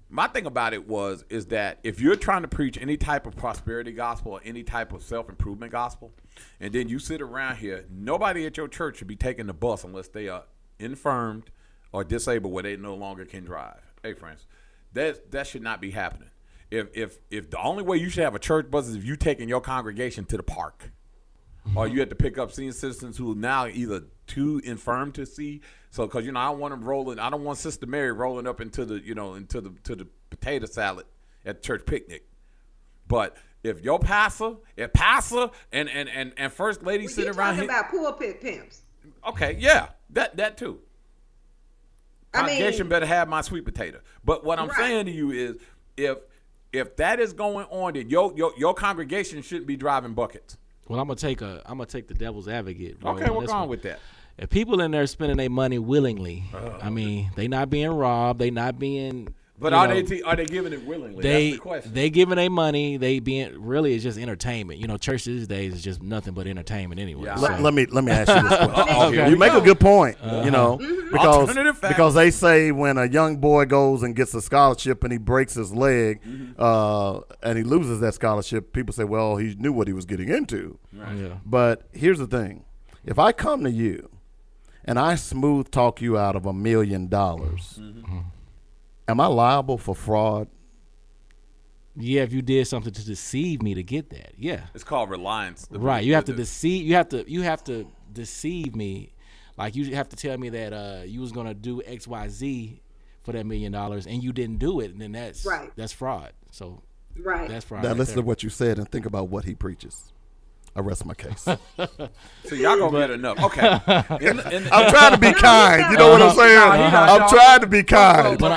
[SPEAKER 3] my thing about it is that if you're trying to preach any type of prosperity gospel or any type of self-improvement gospel, and then you sit around here, nobody at your church should be taking the bus unless they are infirmed or disabled where they no longer can drive. Hey, friends, that should not be happening. If the only way you should have a church bus is if you taking your congregation to the park, or you have to pick up senior citizens who are now either too infirm to see. So, because I don't want them rolling. I don't want Sister Mary rolling up into the to the potato salad at the church picnic. But if your pastor and first lady sit around here,
[SPEAKER 5] about pulpit pimps.
[SPEAKER 3] Okay, yeah, that too. Congregation better have my sweet potato. But what I'm saying to you is, if that is going on, then your congregation shouldn't be driving buckets.
[SPEAKER 4] Well, I'm gonna take the devil's advocate.
[SPEAKER 3] Okay, what's wrong with that?
[SPEAKER 4] If people in there spending their money willingly, I mean, they not being robbed, they not being.
[SPEAKER 3] But are they giving it willingly? That's the question.
[SPEAKER 4] They giving their money. They being really it's just entertainment. Church these days is just nothing but entertainment anyway.
[SPEAKER 3] Yeah.
[SPEAKER 4] So.
[SPEAKER 6] Let me ask you this question.
[SPEAKER 3] Okay.
[SPEAKER 6] You make a good point.
[SPEAKER 3] Because
[SPEAKER 6] they say when a young boy goes and gets a scholarship and he breaks his leg, and he loses that scholarship, people say, well, he knew what he was getting into.
[SPEAKER 4] Right. Yeah.
[SPEAKER 6] But here's the thing: if I come to you and I smooth talk you out of $1 million. Am I liable for fraud?
[SPEAKER 4] Yeah, if you did something to deceive me to get that, yeah.
[SPEAKER 3] It's called reliance.
[SPEAKER 4] Right, you have to deceive. You have to deceive me, like you have to tell me that you was gonna do X, Y, Z for that $1 million, and you didn't do it, and then that's fraud. So that's fraud.
[SPEAKER 6] Now listen to what you said and think about what he preaches. I rest my case.
[SPEAKER 3] So y'all gonna get enough. Okay.
[SPEAKER 6] I'm trying to be kind. You know what I'm saying? I'm trying to be kind.
[SPEAKER 3] Well,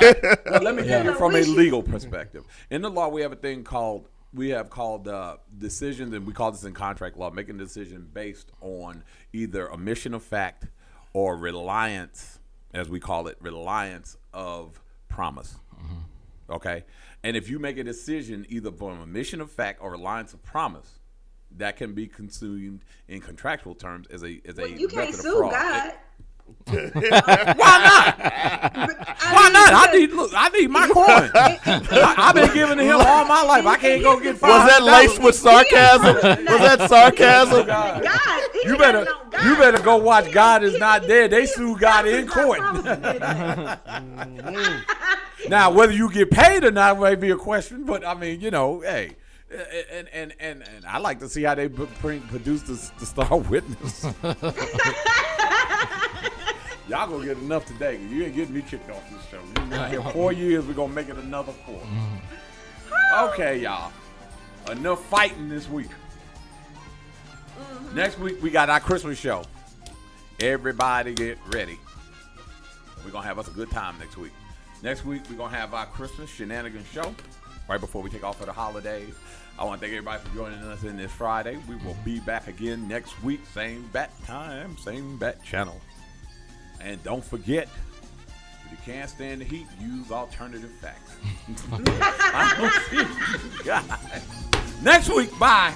[SPEAKER 3] let me give you from a legal perspective. In the law, we have a thing called decisions, and we call this in contract law, making a decision based on either omission of fact or reliance, as we call it, reliance of promise. Okay? And if you make a decision either from omission of fact or reliance of promise, that can be consumed in contractual terms as a
[SPEAKER 5] you can't
[SPEAKER 3] method of
[SPEAKER 5] sue
[SPEAKER 3] fraud.
[SPEAKER 5] God.
[SPEAKER 3] Why not? Why not? I need my coin. I've been giving to him all my life. I can't go get $500.
[SPEAKER 6] Was that laced with sarcasm? Was that sarcasm?
[SPEAKER 5] God,
[SPEAKER 3] you better go watch God Is Not Dead. They sue God in court. Now, whether you get paid or not may be a question, but I mean, hey. And I like to see how they produce the Star Witness. Y'all gonna get enough today. You ain't getting me kicked off this show. You've been here 4 years. We're gonna make it another 4. Okay, y'all. Enough fighting this week. Next week we got our Christmas show. Everybody get ready. We're gonna have us a good time next week. Next week we're gonna have our Christmas shenanigans show. Right before we take off for the holidays. I want to thank everybody for joining us in this Friday. We will be back again next week. Same bat time, same bat channel. And don't forget, if you can't stand the heat, use alternative facts. I will see you guys next week. Bye.